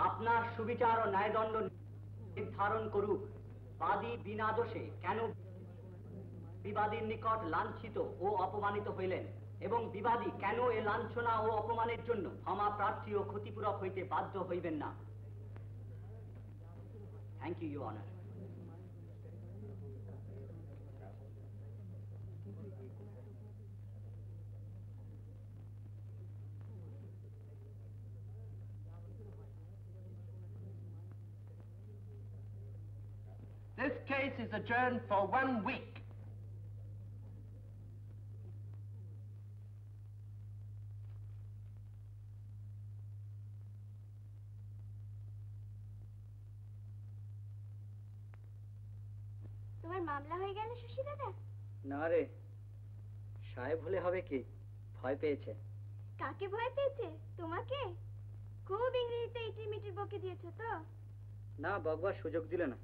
আপনার সুবিচার ও ন্যায়দণ্ড নির্ধারণ করুক, বাদী বিনা দোষে কেন বিবাদীর নিকট লাঞ্ছিত ও অপমানিত হইলেন, এবং বিবাদী কেন এ লাঞ্ছনা ও অপমানের জন্য ক্ষমা প্রার্থী ও ক্ষতিপূরক হইতে বাধ্য হইবেন না। Thank you, your honour. This case is adjourned for 1 week. তোমার মামলা হয়ে গেল শশী দাদা? না রে, সাহেব হলে হবে কি, ভয় পেয়েছে। কাকে ভয় পেয়েছে? তোমাকে? খুব ইংরেজিতে ইটিমিটির বকে দিয়েছো তো? না, বকবার সুযোগ দিল না,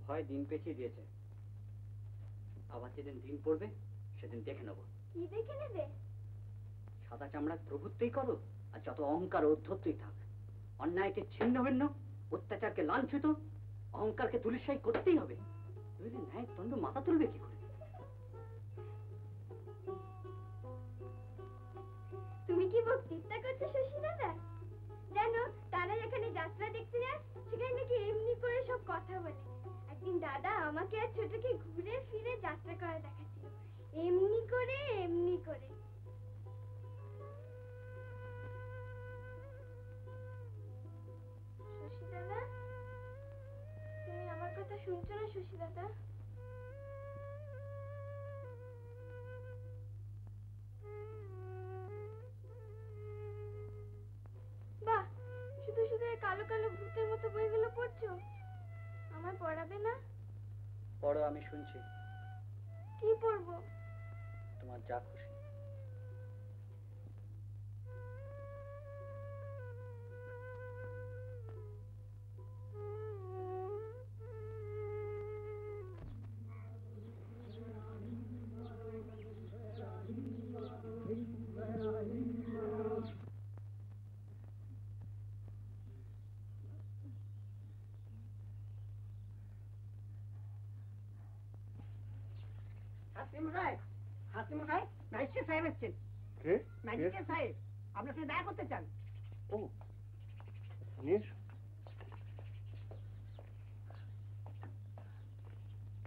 ভয় দিন পেছিয়ে দিয়েছে। আবার যেদিন দিন পড়বে সেদিন দেখে নেব। কি দেখে নেবে? সাদা চামড়ার প্রভুত্বই করো, আর যত অহংকার অধ্যত্বই থাক। অন্যায়কে ছিন্ন ভিন্ন, অত্যাচারকে লাঞ্ছিত, অহংকারকে ধুলিসাৎ করতেই হবে। নইলে ন্যায়ের দণ্ড মাথা তুলবে কি করে? তুমি কি বক্তৃতা করছো শশী দাদা? জানো, তারা যেখানে যাত্রা দেখতে যায় সেখানে নাকি এমনি করে সব কথা বলে। একদিন দাদা আমাকে আর ছোটকে ঘুরে ফিরে যাত্রা করা দেখাচ্ছিল, এমনি করে এমনি করে। শশী দাদা, তুমি আমার কথা শুনছো না শশী দাদা? কালো কালো ভূতের মতো বইগুলো পড়ছো? আমার পড়াবে না? পড়ো, আমি শুনছি। কি পড়বো? তোমার যা খুশি। হাসিমশাই, ম্যাজিস্ট্রেট সাহেব এসছেন। কে? ম্যাজিস্ট্রেট সাহেব আপনার সাথে দেখা করতে চান। ও, নিয়ে এসো।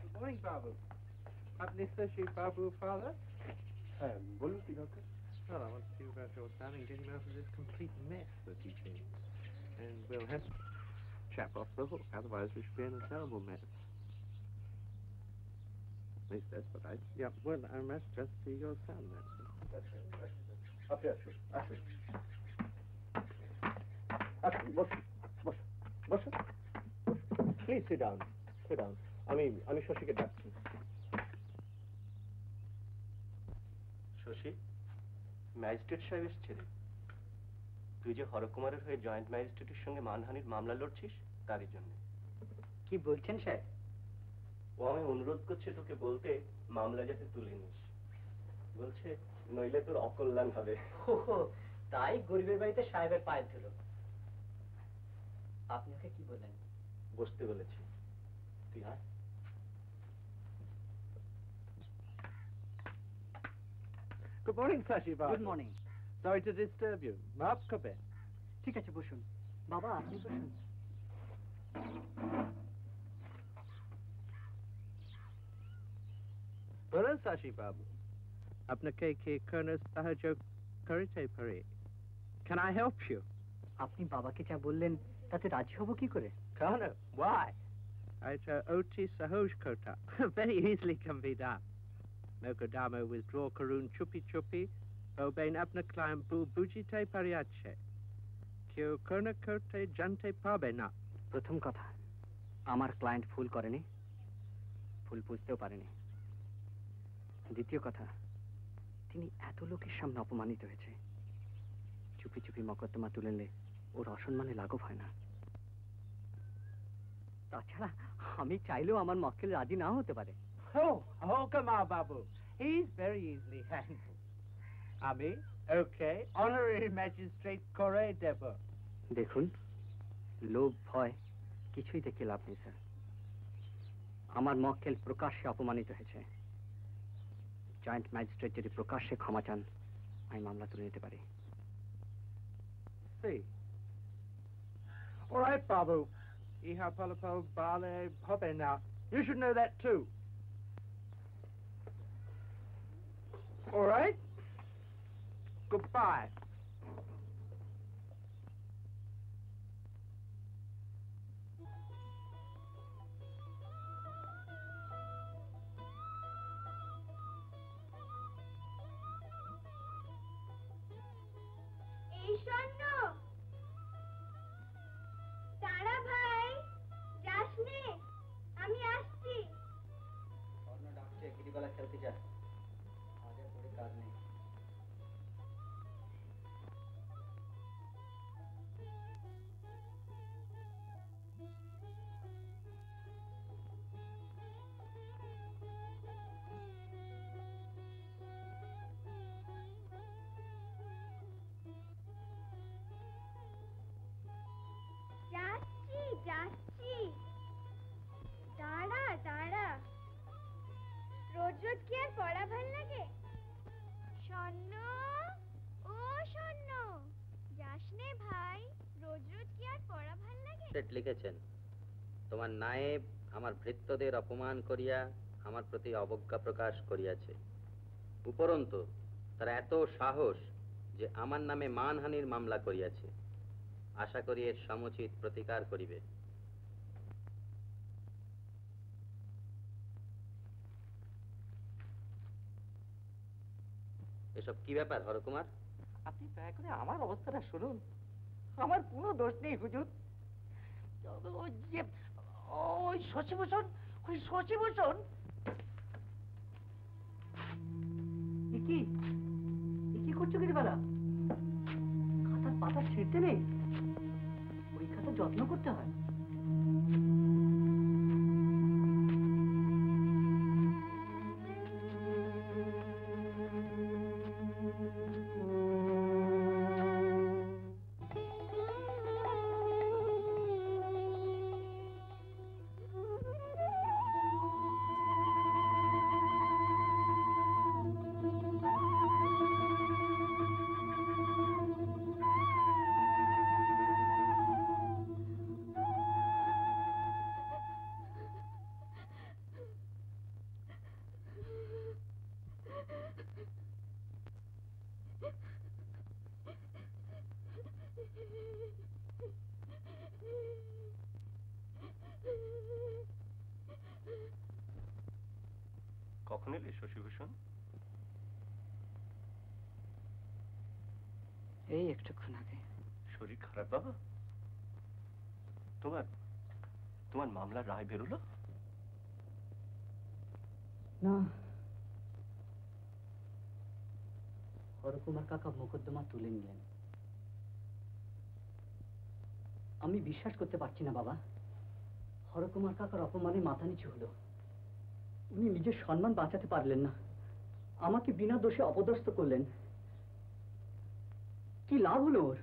Good morning, Babu. আপনি Sashi Babu, father? হ্যাঁ, বলুন কি দরকার? Well, I want to see about your son and get him out of this complete mess that he's in. And we'll have to chap off the hook, otherwise we should be in a terrible mess. At least that's what I... Yeah, well, I must just see your son, that's all. আপনি আসুন, আসুন। আসুন, বসুন, বসুন, বসুন। Please sit down, sit down. আমি শশীকে ডাকছি। শশী, ম্যাজিস্ট্রেট সাহেব এসেছে রে। তুই যে হরকুমারের হয়ে জয়েন্ট ম্যাজিস্ট্রেটের সঙ্গে মানহানির মামলা লড়ছিস তারই জন্য। কি বলছেন স্যার? ও আমি অনুরোধ করছে তোকে বলতে মামলা যাতে তুলে নিস। বলছে নইলে তোর অকল্যাণ হবে। তাই গরিবের বাড়িতে সাহেবের পায়ে ধুলো। আপনি ওকে কি বললেন? বসতে বলেছি, তুই আয়। Good morning, Sashi Babu. Good morning. Sorry to disturb you. Maaf kabe. ঠিক আছে, বসুন। বাবা, আপনি বসুন। Hello, Sashi Babu. আপনাকে কি কোনো সাহায্য করতে পারি? Can I help you? আপনি বাবাকে যা বললেন তাতে রাজি হব কি করে? কেন? Why? এটা অতি সহজ কথা। Very easily can be done. Mokodama withdraw করুন চুপি চুপি, বলবেন আপনার ক্লায়েন্ট ভুল বুঝতে পারিয়াছে। কেউ কোনো করতে জানতে পারবে না। প্রথম কথা, আমার ক্লায়েন্ট ভুল করেনি, ভুল বুঝতেও পারেনি। দ্বিতীয় কথা, তিনি এত লোকের সামনে অপমানিত হয়েছে। চুপি চুপি মকদ্দমা তুলে নিলে ওর অসম্মানে লাঘব হয় না। তাছাড়া আমি চাইলেও আমার মক্কেল রাজি নাও হতে পারে। Oh, come on, Babu. He's very easily handled. Ami, okay, honorary magistrate করে দেব। দেখুন, লোভ ভয় কিছুই দেখে লাভ নেই স্যার। আমার মক্কেল প্রকাশ্যে অপমানিত হয়েছে। জয়েন্ট ম্যাজিস্ট্রেট যদি প্রকাশ্যে ক্ষমা চান, আমি মামলা তুলে নিতে পারি। See. All right, Babu. Iha palapal bale hobe now. You should know that too. All right? Goodbye. এই স্বর্ণ, তারা ভাই, যাস নে, আমি আসছি। স্বর্ণ ডাকছে, গিরিবালা খেলতে যা। আজের পরে কাজ নেই। যাচ্ছি যাচ্ছি, দাঁড়া দাঁড়া। রোজ রোজ কি আর পড়া ভাল লাগে? স্বর্ণ, ও স্বর্ণ, যাস নে ভাই, রোজ রোজ কি আর পড়া ভাল লাগে? লিখেছেন, তোমার নায়েব আমার ভৃত্যদের অপমান করিয়া আমার প্রতি অবজ্ঞা প্রকাশ করিয়াছে। উপরন্তু তারা এত সাহস যে আমার নামে মানহানির মামলা করিয়াছে। আশা করি এর সমুচিত প্রতিকার করিবে। এসব কি ব্যাপার হরকুমার? আপনি দয়া করে আমার অবস্থাটা শুনুন। আমার কোনো দোষ নেই হুজুর। ওই যে ওই শশীভূষণ, ওই শশীভূষণ। কি করছো গিরিবালা? খাতার পাতা ছিঁড়তে নেই, ওই খাতা যত্ন করতে হয়। কখন এলে শশীভূষণ? এই একটুক্ষণ আগে। শরীর খারাপ বাবা? তোমার তোমার মামলার রায় বেরোলো? না, হরকুমার কাকা মোকদ্দমা তুলে নিলেন। আমি বিশ্বাস করতে পারছি না বাবা, হরকুমার কাকার অপমানে মাথা নিচু হলো। উনি নিজের সম্মান বাঁচাতে পারলেন না, আমাকে বিনা দোষে অপদস্থ করলেন। কি লাভ হলো ওর?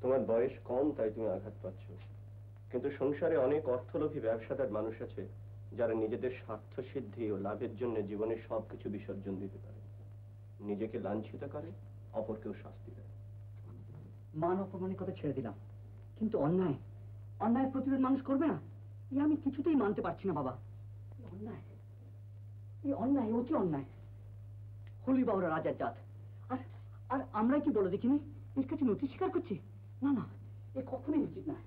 তোমার বয়স কম তাই তুমি আঘাত পাচ্ছ, কিন্তু সংসারে অনেক অর্থলোভী ব্যবসাদার মানুষ আছে যারা নিজেদের স্বার্থ সিদ্ধি ও লাভের জন্য জীবনের সবকিছু বিসর্জন দিতে পারে, নিজেকে লাঞ্ছিত করে, অপরকেও শাস্তি দেয়। মান অপমানের কথা ছেড়ে দিলাম, কিন্তু অন্যায় অন্যায় প্রতিরোধ মানুষ করবে না, এ আমি কিছুতেই মানতে পারছি না বাবা। অন্যায়, এই অন্যায়, অতি অন্যায়। হলি বাবুরা রাজার জাত, আর আর আমরা কি বলে দেখিনি এর কাছে নথি স্বীকার করছি? না না, এ কখনোই উচিত নয়।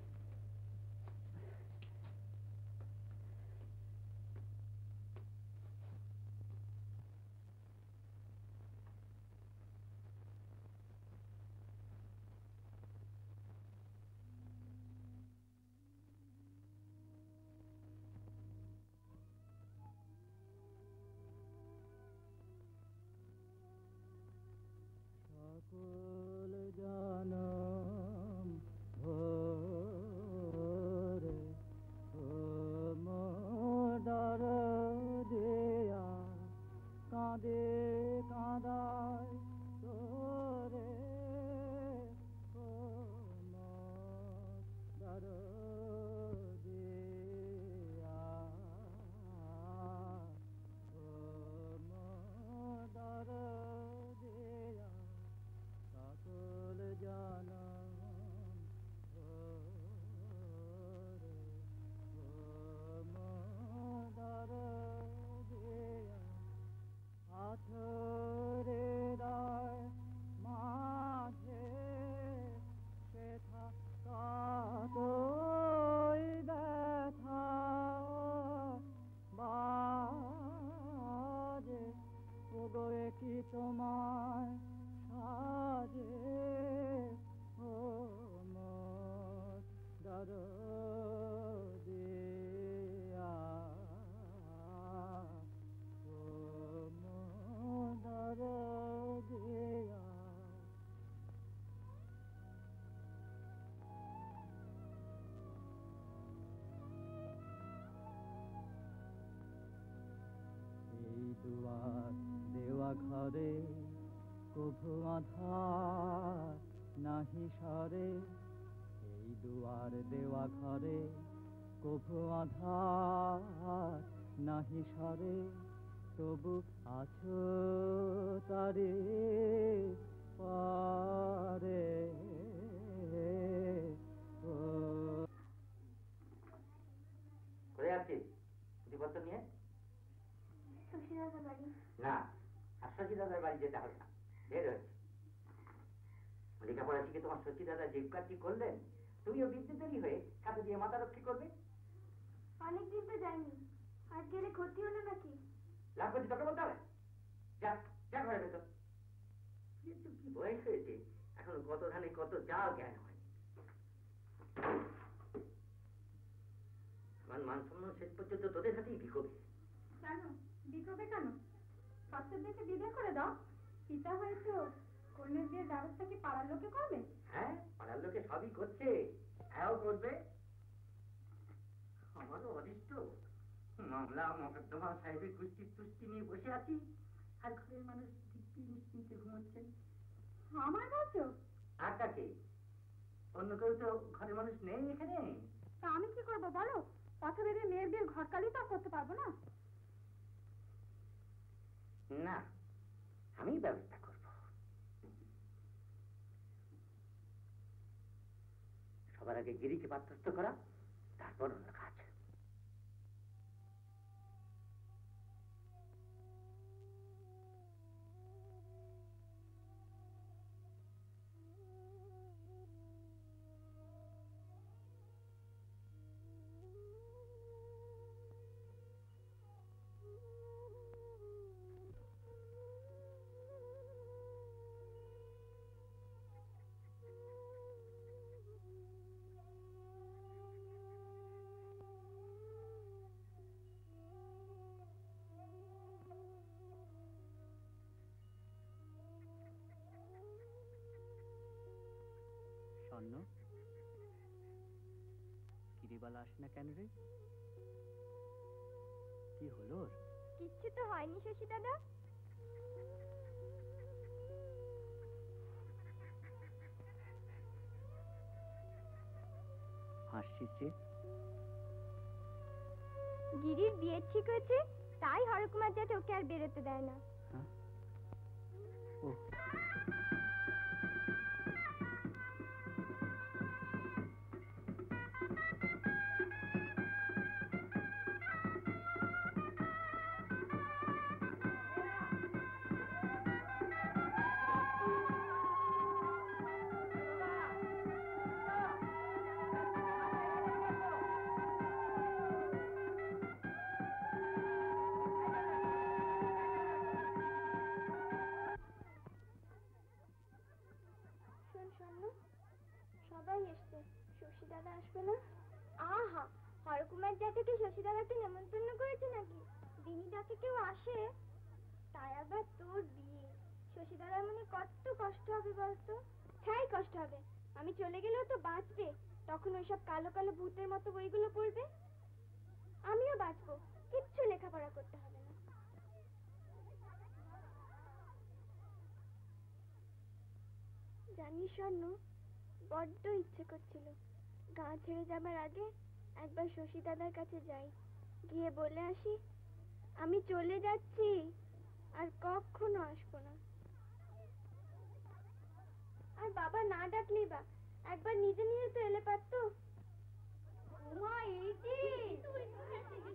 সকল জানম ভরে মোদর দেয়া কাঁদে কাঁদায় তোরে মোদর দেয়া মোদর দেয়া সকল জানম ভরে মোদর দেয়া আথরে রায় মাঝে সেথা কাতই ব্যথা বাজে ওগোয়ে কি তোমায় সাজে ও মোর দরদিয়া ও মোর দরদিয়া। এই দুয়ার দেওয়া ঘরে কভু আধার নাহি সরে, এই দুয়ার দেওয়া ঘরে কভু আধার নাহি সরে, তবু আছো তারে পারে ও। কোথায় যাচ্ছিস পুঁথিপত্র নিয়ে? শশীদাদার বাড়ি। না, শশী দাদার বাড়ি যেতে হবে না, বের হচ্ছে। লেখাপড়া শিখে তোমার শশী দাদা যে কাজটি করলেন, তুমিও বিদ্যুতেরই হয়ে কাছে দিয়ে মাথা রক্ষী করবে। অনেকদিন তো যাইনি, আজ গেলে ক্ষতি হলো নাকি? লাভ করছি তোকে বলতে হবে? যা যা ঘরে ভেতর। কিন্তু কি বয়স হয়েছে, এখন কত ধানে কত চাল জ্ঞান হয়। আমার মান সম্মান শেষ পর্যন্ত তোদের হাতেই বিকবে। কেন বিকবে কেন? বাচ্চার দেখে বিদায় করে দাও। পিতা হয়েছে, কন্যার বিয়ের ব্যবস্থা কি পাড়ার লোকে করবে? হ্যাঁ, পাড়ার লোকে সবই করছে, হ্যাঁ করবে। আমারও অনিষ্ট মামলা মকদ্দমা সাহেবের কুস্তি তুস্তি নিয়ে বসে আছি, আর ঘরের মানুষ দিব্যি নিশ্চিন্তে ঘুমোচ্ছেন। আমার বলছো? আর কাকে? অন্য কেউ তো ঘরের মানুষ নেই এখানে। তা আমি কি করবো বলো? পথে বেঁধে মেয়ের বিয়ের ঘটকালি তো আর করতে পারবো না। না, আমি ব্যবস্থা করব। সবার আগে গিরিকে পাত্রস্থ করা, তারপর অন্য কাজ। স্বর্ণ, গিরিবালা আসে না কেন রে? কি হলো ওর? কিচ্ছু তো হয়নি শশী দাদা। হাসছিস যে? গিরির বিয়ে ঠিক হয়েছে, তাই হরকুমার জ্যাঠা ওকে আর বেরোতে দেয় না। হ্যাঁ? ও শোন স্বর্ণ, সবাই এসছে, শশী দাদা আসবে না? আহা, হরকুমার জ্যাঠাকে শশী দাদাকে নেমন্তন্ন করেছে নাকি? দিনী ডাকে কেউ আসে? তাই আবার তোর বিয়ে। শশী দাদার মনে কত কষ্ট হবে বলতো? হ্যাঁ কষ্ট হবে, আমি চলে গেলেও তো বাঁচবে। তখন ওইসব কালো কালো ভূতের মতো বইগুলো পড়বে, আমিও বাঁচবো, কিচ্ছু লেখাপড়া করতে হবে না। জানিস স্বর্ণ, বড্ড ইচ্ছে করছিল গা ছেড়ে যাবার আগে একবার শশী দাদার কাছে যাই, গিয়ে বলে আসি আমি চলে যাচ্ছি, আর কখনো আসবো না। আর বাবা না ডাকলেই বা একবার নিজে নিয়ে তো এলে পারতো।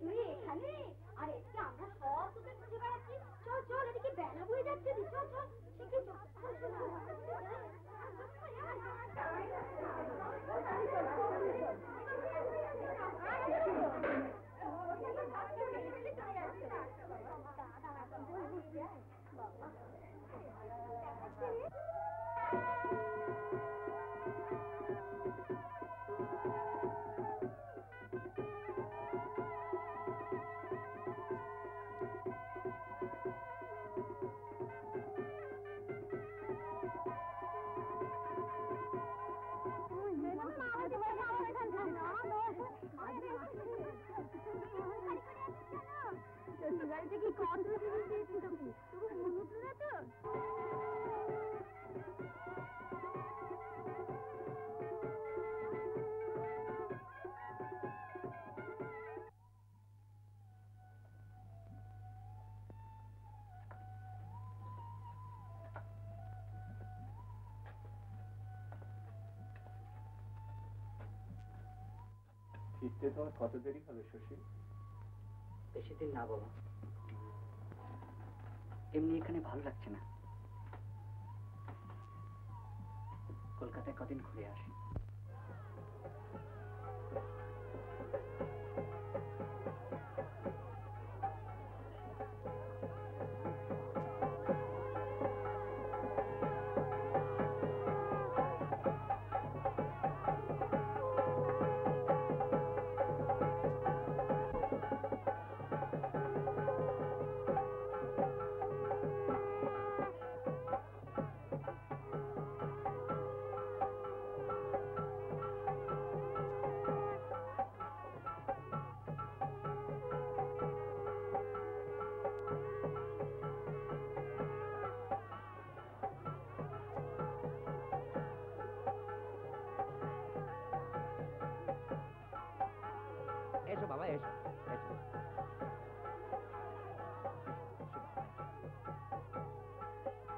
তুই এখানে? আর এদিকে আমরা সব তোকে খুঁজে বেড়াচ্ছি। চল চল, এদিকে বেলা বয়ে যাচ্ছে। চল চল, শিখে চল। গাড়িতে কি কত জিনিস দিয়েছি তোকে, তবু মনে উঠলো না তো? ফিরতে তোমার কত দেরি হবে শশী? বেশি দিন না বাবা, এমনি এখানে ভালো লাগছে না, কলকাতায় কদিন ঘুরে আসি। এসো এসো।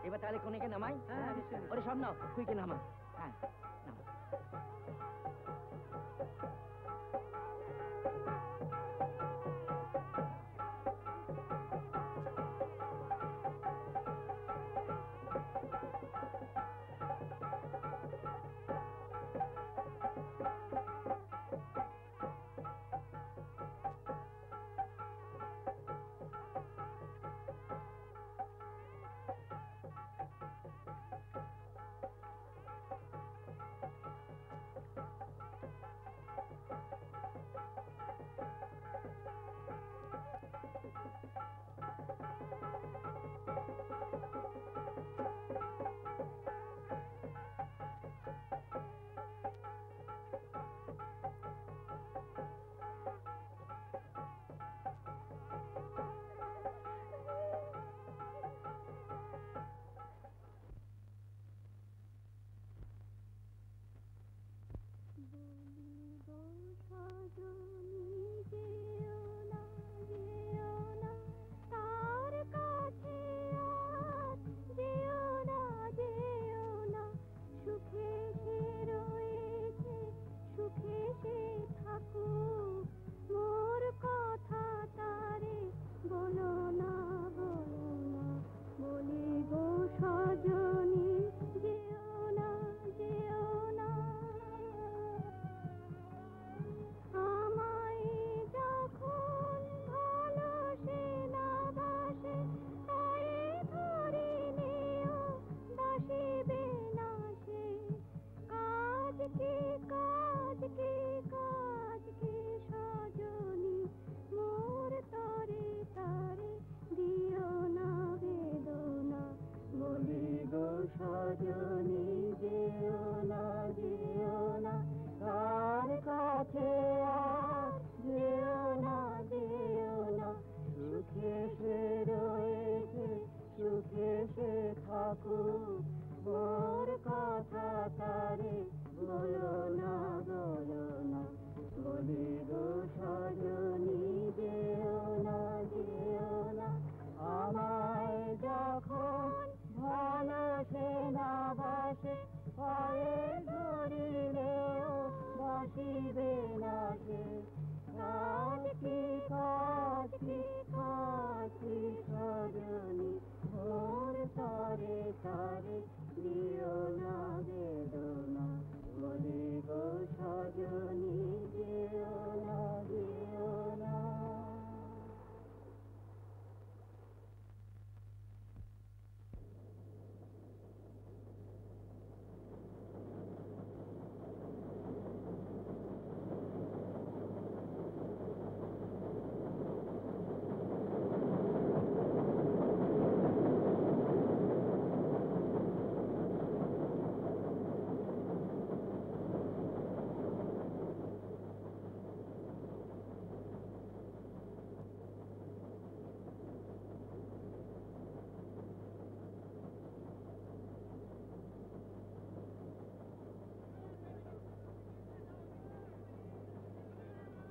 এবার তাহলে কোনেকে নামাই? হ্যাঁ, ওরে সব নাও, কুইকে নামা। হ্যাঁ, নাও।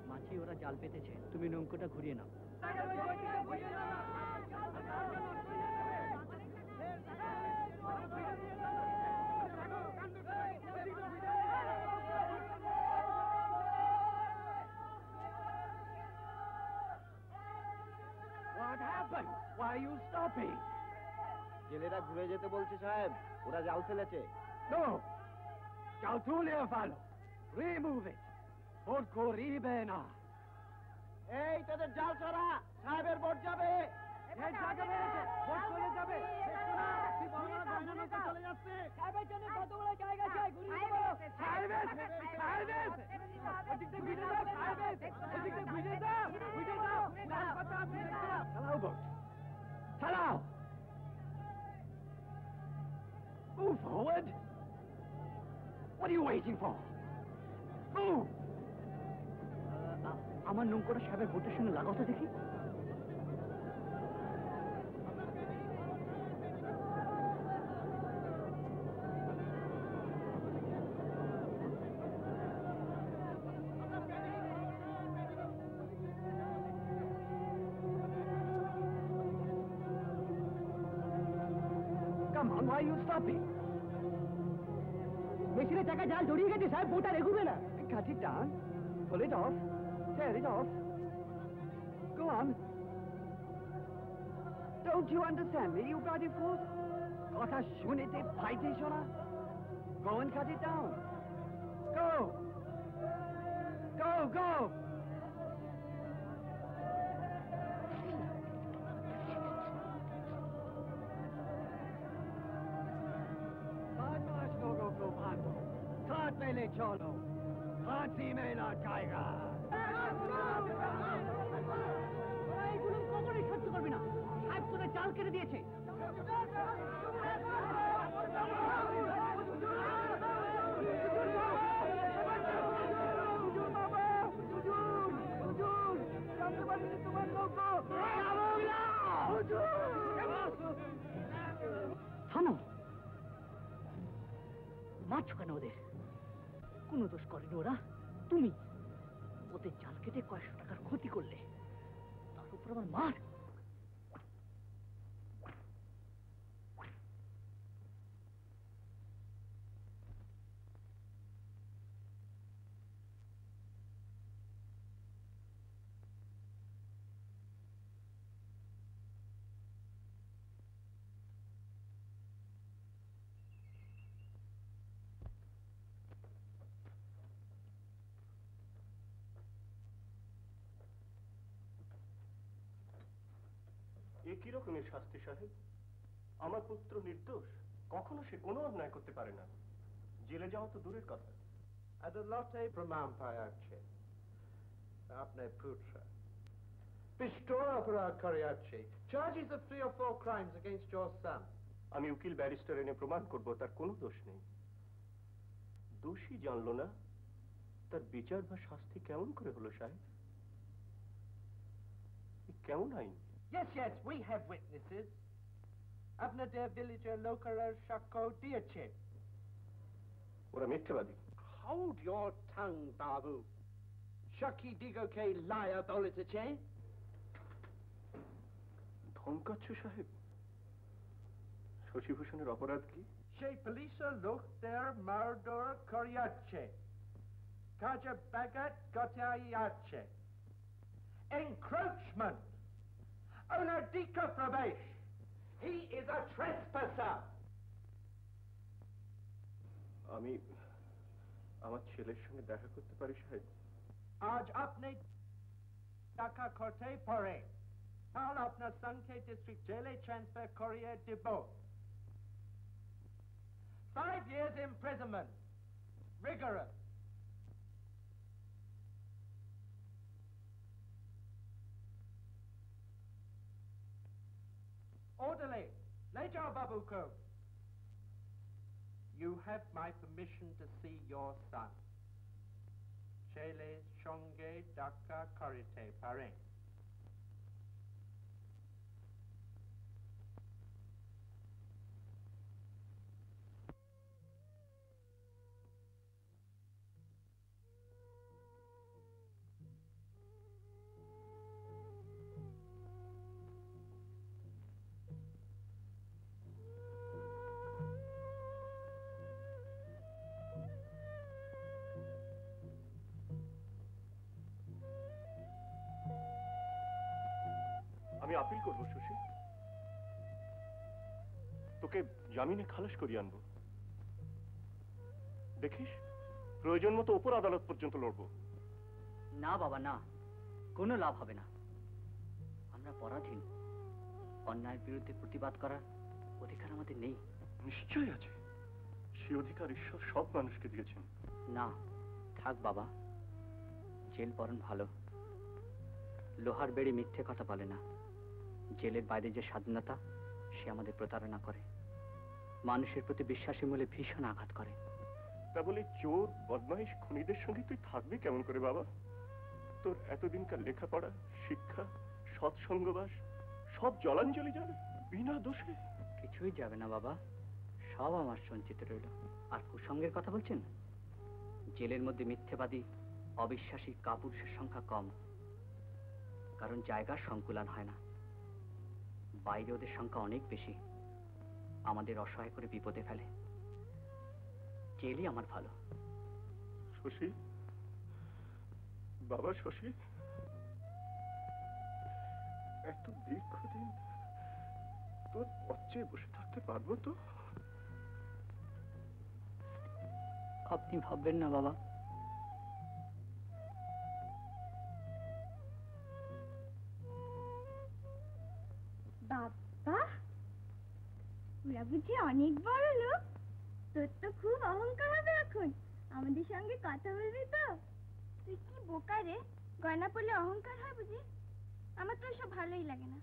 মাছি ওরা জাল পেতেছে, তুমি নৌকোটা ঘুরিয়ে নাও। What happened? Why are you stopping? জেলেরা ঘুরে যেতে বলছে সাহেব, ওরা জাল ফেলেছে। No! জাল তুলে ফেলো। Remove it. বোট করিবে না। এই তোদের জাল ছড়া, সাহেবের বোট যাবে। বোট চলে যাবে। দেখছো না? কি বড় বড় গয়না নৌকা চলে যাচ্ছে। সাহেবের জন্য কতগুলো জায়গা চাই, ঘুরিয়ে বলো। সাহেবের! ওদিকটা ঘুরে যাও, সাহেবের! ওদিকটা ঘুরে যাও, ঘুরে যাও। লাল কথা আপনি দেখছো না? চালাও বোট। চালাও! Move forward! What are you waiting for? Move! আমার নৌকোটা সাহেবের বোটের সঙ্গে লাগাতে দেখি। Why are you stopping? মেশিনের চাকা জাল জড়িয়ে গেছে সাহেব, বোট আর এগুবে না। Cut it down. Pull it off. Tear it off. Go on. Don't you understand me, you bloody fool? কথা শুনেতে পাইতেছ না? Go and cut it down. Go. Go, go. बदमाश लोगों को मारो, साथ में ले चलो, फांसी में लटकाएगा। এইগুলো কখনোই সহ্য করবি না, সাহেব তোদের জাল কেটে দিয়েছে। থামো, মারছো কেন ওদের? কোনো দোষ করেনি ওরা, তুমি ওদের জাল কেটে কয়েকশো টাকার ক্ষতি করলে, তার উপর আমার মার। এ কি রকমের শাস্তি সাহেব? আমার পুত্র নির্দোষ, কখনো সে কোনো অন্যায় করতে পারে না। জেলে যাওয়া তো দূরের কথা। Adelante प्रमाण पाया छे आपने पुत्र पिस्तौल अपराध करियाছে, charges of 3 or 4 crimes against your son. আমি উকিল ব্যারিস্টার এনে প্রমাণ করব তার কোনো দোষ নেই। দোষী জানলো না, তার বিচার বা শাস্তি কেমন করে হলো সাহেব? কেমন আইন? Yes, yes, we have witnesses. আপনাদের villager লোকেরা সাক্ষ্য দিয়েছে। ওরা মিথ্যাবাদী। Hold your tongue, Babu. Shaki Digoke liar বলেছে। ধমকাচ্ছ সাহেব? শশীভূষণের অপরাধ কি? সেই পুলিশের লোকদের মারধর করিয়াছে, কাজে ব্যাঘাত ঘটাইয়াছে, encroachment, অনধিক প্রবেশ। He is a trespasser. আমি আমার ছেলের সঙ্গে দেখা করতে পারি সাহেব? আজ আপনি টাকা করতে পারে, কাল আপনার সঙ্গে ডিস্ট্রিক্ট জেলে ট্রান্সফার করিয়ে দেব। 5 years imprisonment, rigorous. Orderly, lay যাও বাবুকে। You have my permission to see your son. ছেলের সঙ্গে দেখা করিতে পারেন। আমি আপিল করবো শশী, তোকে জামিনে খালাস করিয়ে আনবো। দেখিস, প্রয়োজন মতো উপর আদালত পর্যন্ত লড়বো। না বাবা না, কোনো লাভ হবে না। আমরা পরাধীন, অন্যায়ের বিরুদ্ধে প্রতিবাদ করার অধিকার আমাদের নেই। নিশ্চয় আছে, সে অধিকার ঈশ্বর সব মানুষকে দিয়েছেন। না, থাক বাবা, জেল বরং ভালো। লোহার বেড়ি মিথ্যে কথা বলে না। জেলের বাইরে যে স্বাধীনতা, সে আমাদের প্রতারণা করে, মানুষের প্রতি বিশ্বাসী মূলে ভীষণ আঘাত করে। তা বলে চোর, বদমাইশ, খুনিদের সঙ্গে তুই থাকবি কেমন করে বাবা? তোর এতদিনকার লেখাপড়া, শিক্ষা, সৎসঙ্গবাস সব জলাঞ্জলি যাবে বিনা দোষে। কিছুই যাবে না বাবা, সব আমার সঞ্চিত রইল। আর কুসঙ্গের কথা বলছেন? জেলের মধ্যে মিথ্যেবাদী, অবিশ্বাসী কাপুরুষের সংখ্যা কম, কারণ জায়গার সংকুলান হয় না। বাইরে ওদের সংখ্যা অনেক বেশি। আমাদের অসহায় করে বিপদে ফেলে। জেলই আমার ভালো। শশী, বাবা শশী, এত দীর্ঘদিন তোর পথ চেয়ে বসে থাকতে পারবো তো? আপনি ভাববেন না বাবা। বাবা, ওরা বুঝি অনেক বড় লোক। তোর তো খুব অহংকার হবে এখন। আমাদের সঙ্গে কথা বলবি তো? তুই কি বোকা রে, গয়না পরলে অহংকার হয় বুঝি? আমার তো সব ভালোই লাগে না।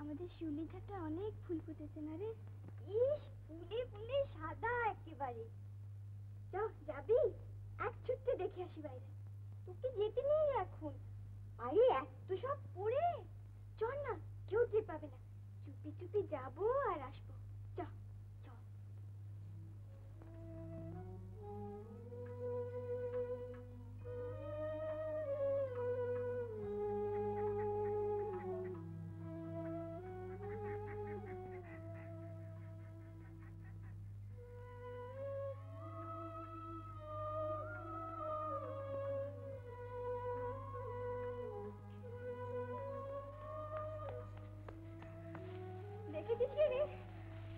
আমাদের শিউলিঘাটে অনেক ফুল ফুটেছে না রে? ইস, ফুলে ফুলে সাদা একেবারে। চল, যাবি? এক ছুটতে দেখে আসি বাইরে। তোকে যেতে নেই এখন। আরে এত সব পড়ে চল না, কেউ টের পাবে না। চুপি চুপি যাবো আর আসবো। চল চল। দেখেছিস কি রে,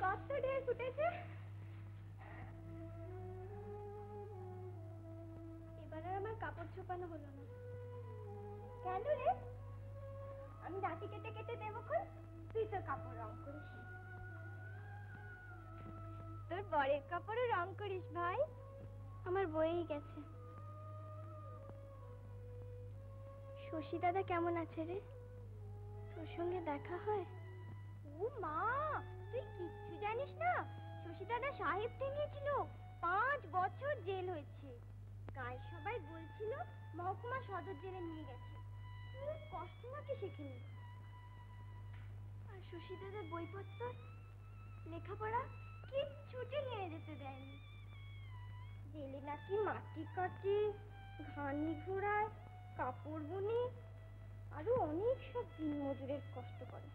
কত ঢের ফুটেছে। এবার আর আমার কাপড় ছোপানো হলো না। কেন রে? আমি রাতে কেটে কেটে দেবো খন, তুই তোর কাপড় রং করিস। তোর বরের কাপড়ে রং করিস ভাই? আমার বয়েই গেছে। শশী দাদা কেমন আছে রে? তোর সঙ্গে দেখা হয়? ও মা, তুই কিচ্ছু জানিস না। শশী দাদা সাহেব ঠেঙিয়েছিল, 5 বছর জেল হয়েছে। গায়ে সবাই বলছিল মহকুমা সদর জেলে নিয়ে গেছে। কষ্ট নাকি শেখেনি। আর শশী দাদার বইপত্র, লেখাপড়া কিচ্ছুটি নিয়ে যেতে দেয়নি। জেলে নাকি মাটি কাটে, ঘানি ঘোড়ায়, কাপড় বুনে, আরো অনেক সব দিনমজুরের কষ্ট করে।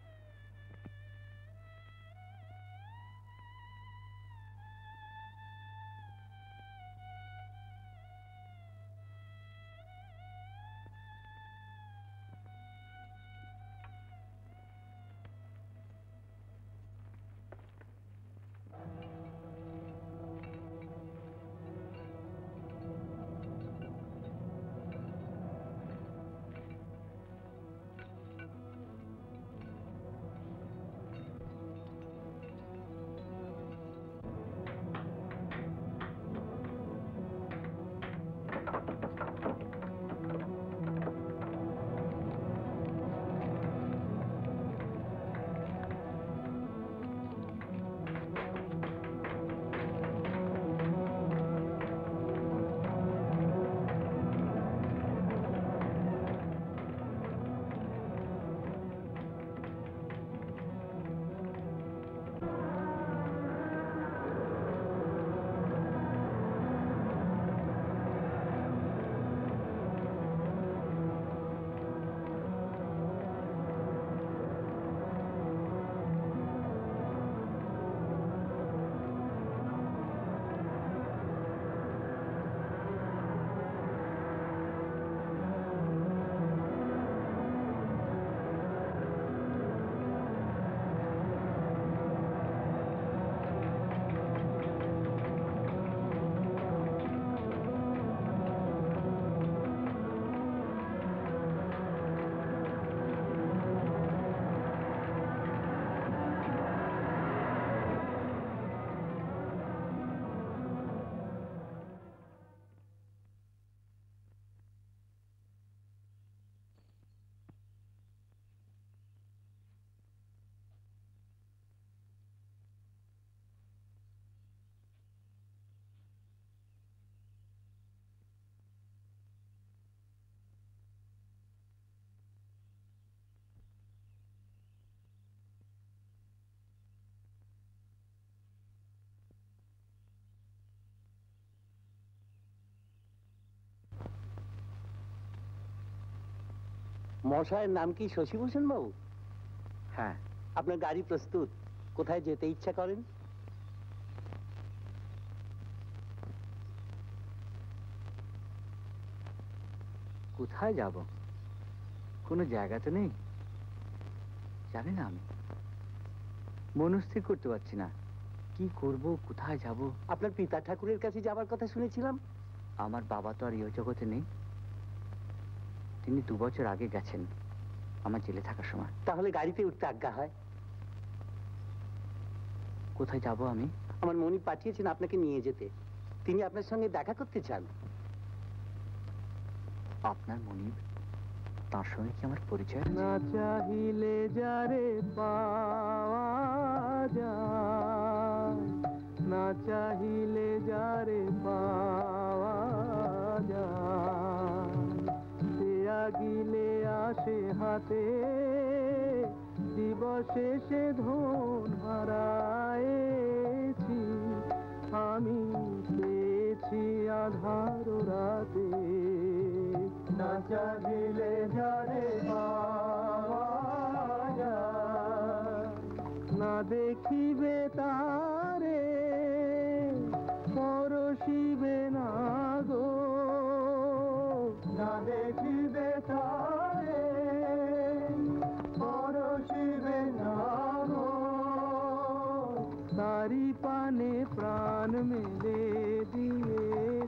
মশাইয়ের নাম কি শশীভূষণ বাবু? হ্যাঁ। আপনার গাড়ি প্রস্তুত, কোথায় যেতে ইচ্ছা করেন? কোথায় যাব? কোনো জায়গা তো নেই, জানি না। আমি মনস্থির করতে পারছি না কি করব, কোথায় যাব। আপনার পিতা ঠাকুরের কাছে যাবার কথা শুনেছিলাম। আমার বাবা তো আর এই জগতে নেই, তিনি 2 বছর আগে গেছেন আমার জেলে থাকার সময়। তাহলে গাড়িতে উঠতে আজ্ঞা হয়। কোথায় যাব আমি? আমার মনি পাঠিয়েছেন আপনাকে নিয়ে যেতে, তিনি আপনার সঙ্গে দেখা করতে চান। আপনার মনিব, তার সঙ্গে কি আমার পরিচয়? না চাহিলে যারে পাওয়া যায়, না চাহিলে যারে পাওয়া যায়, সে আগিলে আসে হাতে, দিবসে সে ধন হারায়েছি আমি, পেয়েছি আধার রাতে। না চাহিলে যারে পাওয়া যায়, না দেখিবে তারে পরশিবে না গো, না দেখিবে তারে পরশিবে না গো, তারি পানে প্রাণ মেলে দিয়ে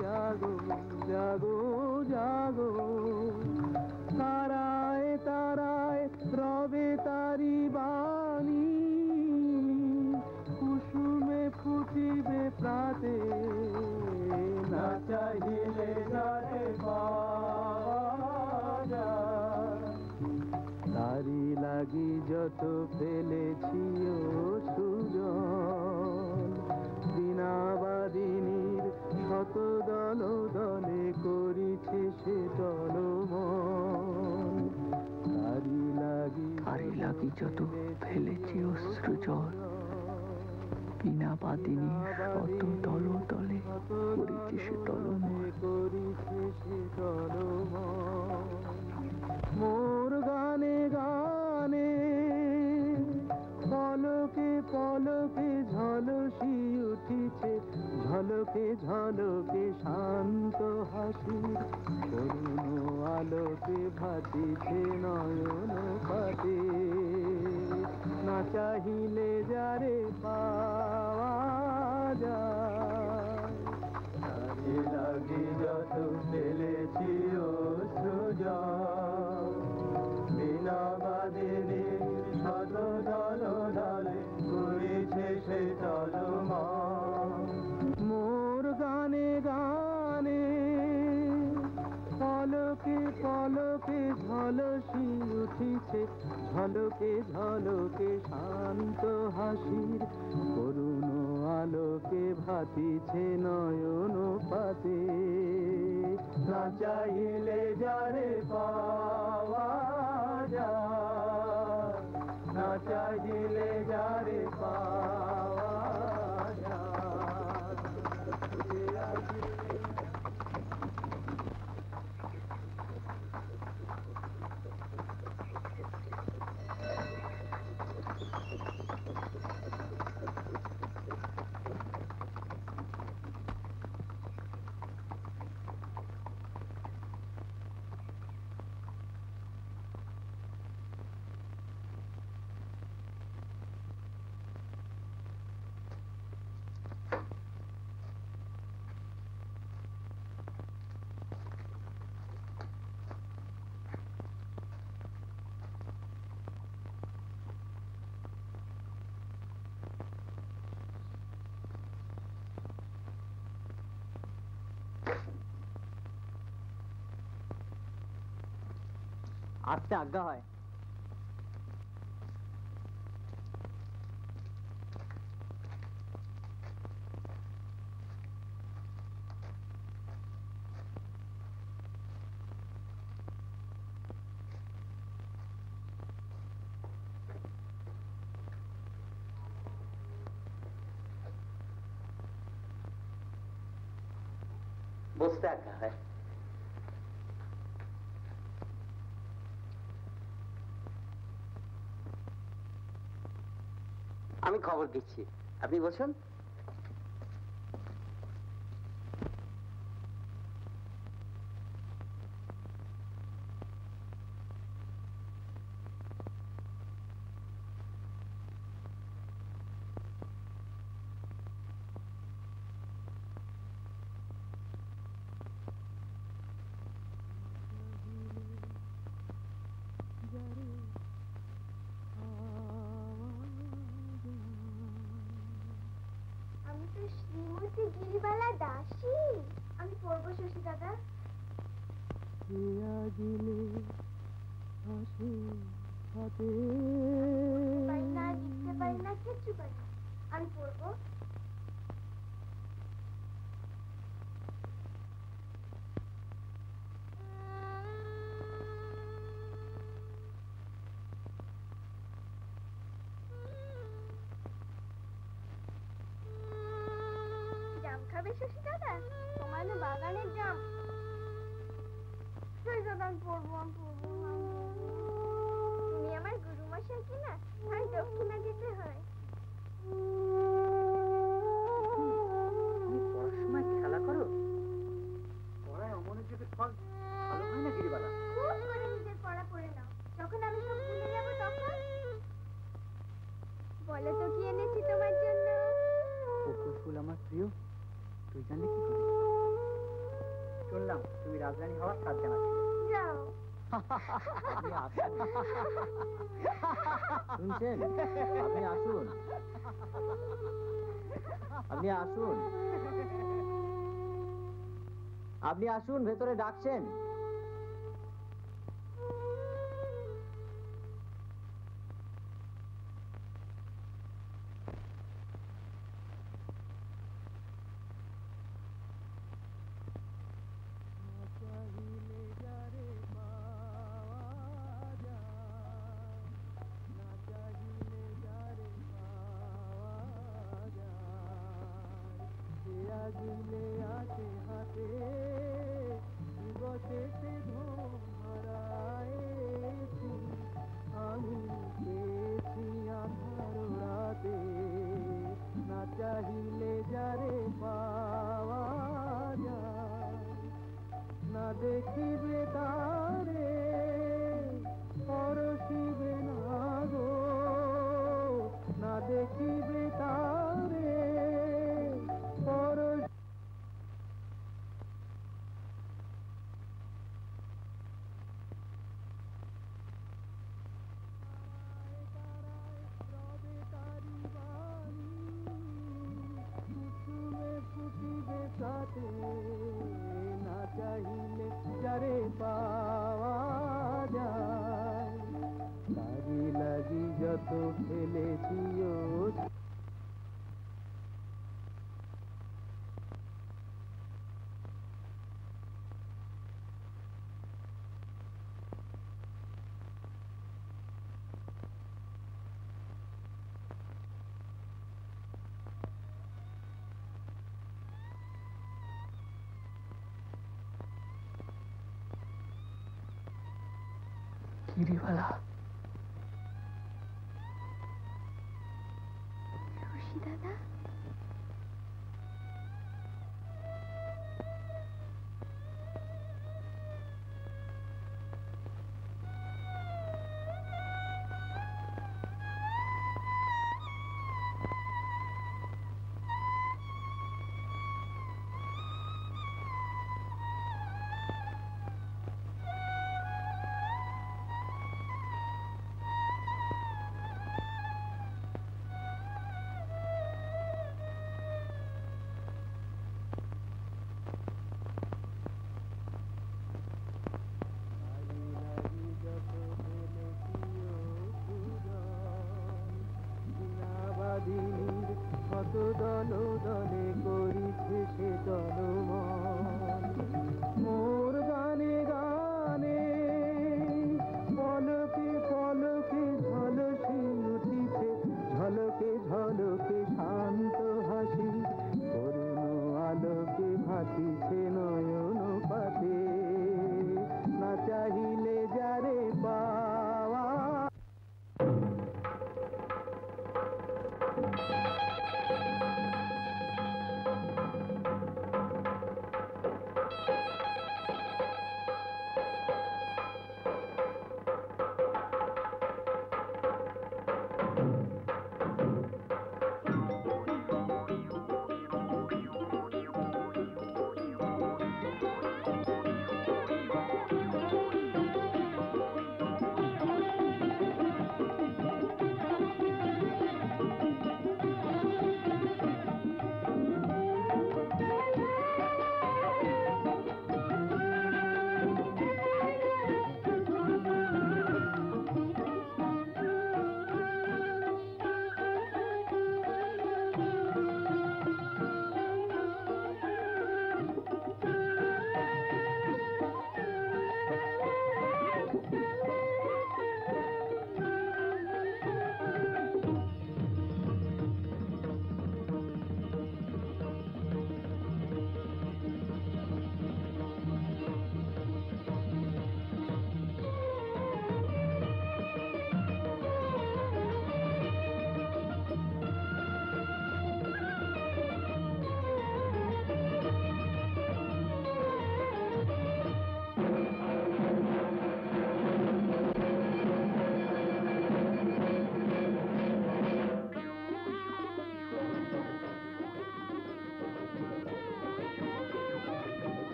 জাগো জাগো জাগো, তারায় তারায় রবে তারি বাণী, কুসুমে ফুটিবে প্রাতে। না চাহিলে যারে পাওয়া যায়, তারি লাগি যত ফেলেছি ও সুজন, বিনাবাদিনীর শত দল দলে করিছে সে দলমন, তারি লাগি যত ফেলেছি অশ্রু জল, বিনাবাদিনী শত দল দলে করিছে সে দলমন, করিছে সে দলমন। মোর গানে গানে পলকে পলকে ঝলসি উঠিছে, ঝলকে ঝলকে শান্ত হাসি, করুণ আলোকে ভাসিছে নয়ন পাতে। না চাহিলে যারে পাওয়া যায়, তারে লাগি যত ফেলেছি অশ্রু জল, বিনাবাদিনীর শত দল দলে করিছে সে দলমন। মোর গানে গানে পলকে পলকে ঝলসি উঠিছে, ঝলকে ঝলকে শান্ত হাসির, করুণ আলোকে ভাতিছে নয়ন পাতে। না চাহিলে যারে পাওয়া যায়, না চাহিলে যারে পাওয়া যায়। আসতে আজ্ঞা হয়। বসতে আজ্ঞা হয়। খবর দিচ্ছি। আপনি বলছেন? আমি তো শ্রীমতী গিরিবালা দাসী। আমি পড়বো শশী দাদা। পারি না, লিখতে পারি না, কিচ্ছু পারি না। আমি পড়বো। জাম খাবে শশী দাদা? তোমার না বাগানের জাম। শশী দাদা আমি পড়বো, আমি পড়বো, আমি পড়বো। তুমি আমার গুরুমশাই কিনা, আর দক্ষিণা দিতে হয়। পড়ার সময় খেলা করো? পড়ায় অমনোযোগের ফল ভালো হয় না গিরিবালা? খুব করে নিজের পড়া পড়ে নাও। যখন আমি সব ভুলে যাবো তখন বলো তো কি এনেছি তোমার জন্য। বকুল ফুল আমার প্রিয়, তুই জানলি কি করে? শুনলাম তুমি রাজরানী হওয়ার কাজ জানাচ্ছিলে। যাও। আপনি আসুন। শুনছেন? আপনি আসুন, আপনি আসুন, আপনি আসুন, ভেতরে ডাকছেন। গিরিবালা, শশী দাদা,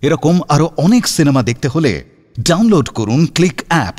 এরকম আরো অনেক সিনেমা দেখতে হলে ডাউনলোড করুন ক্লিক অ্যাপ।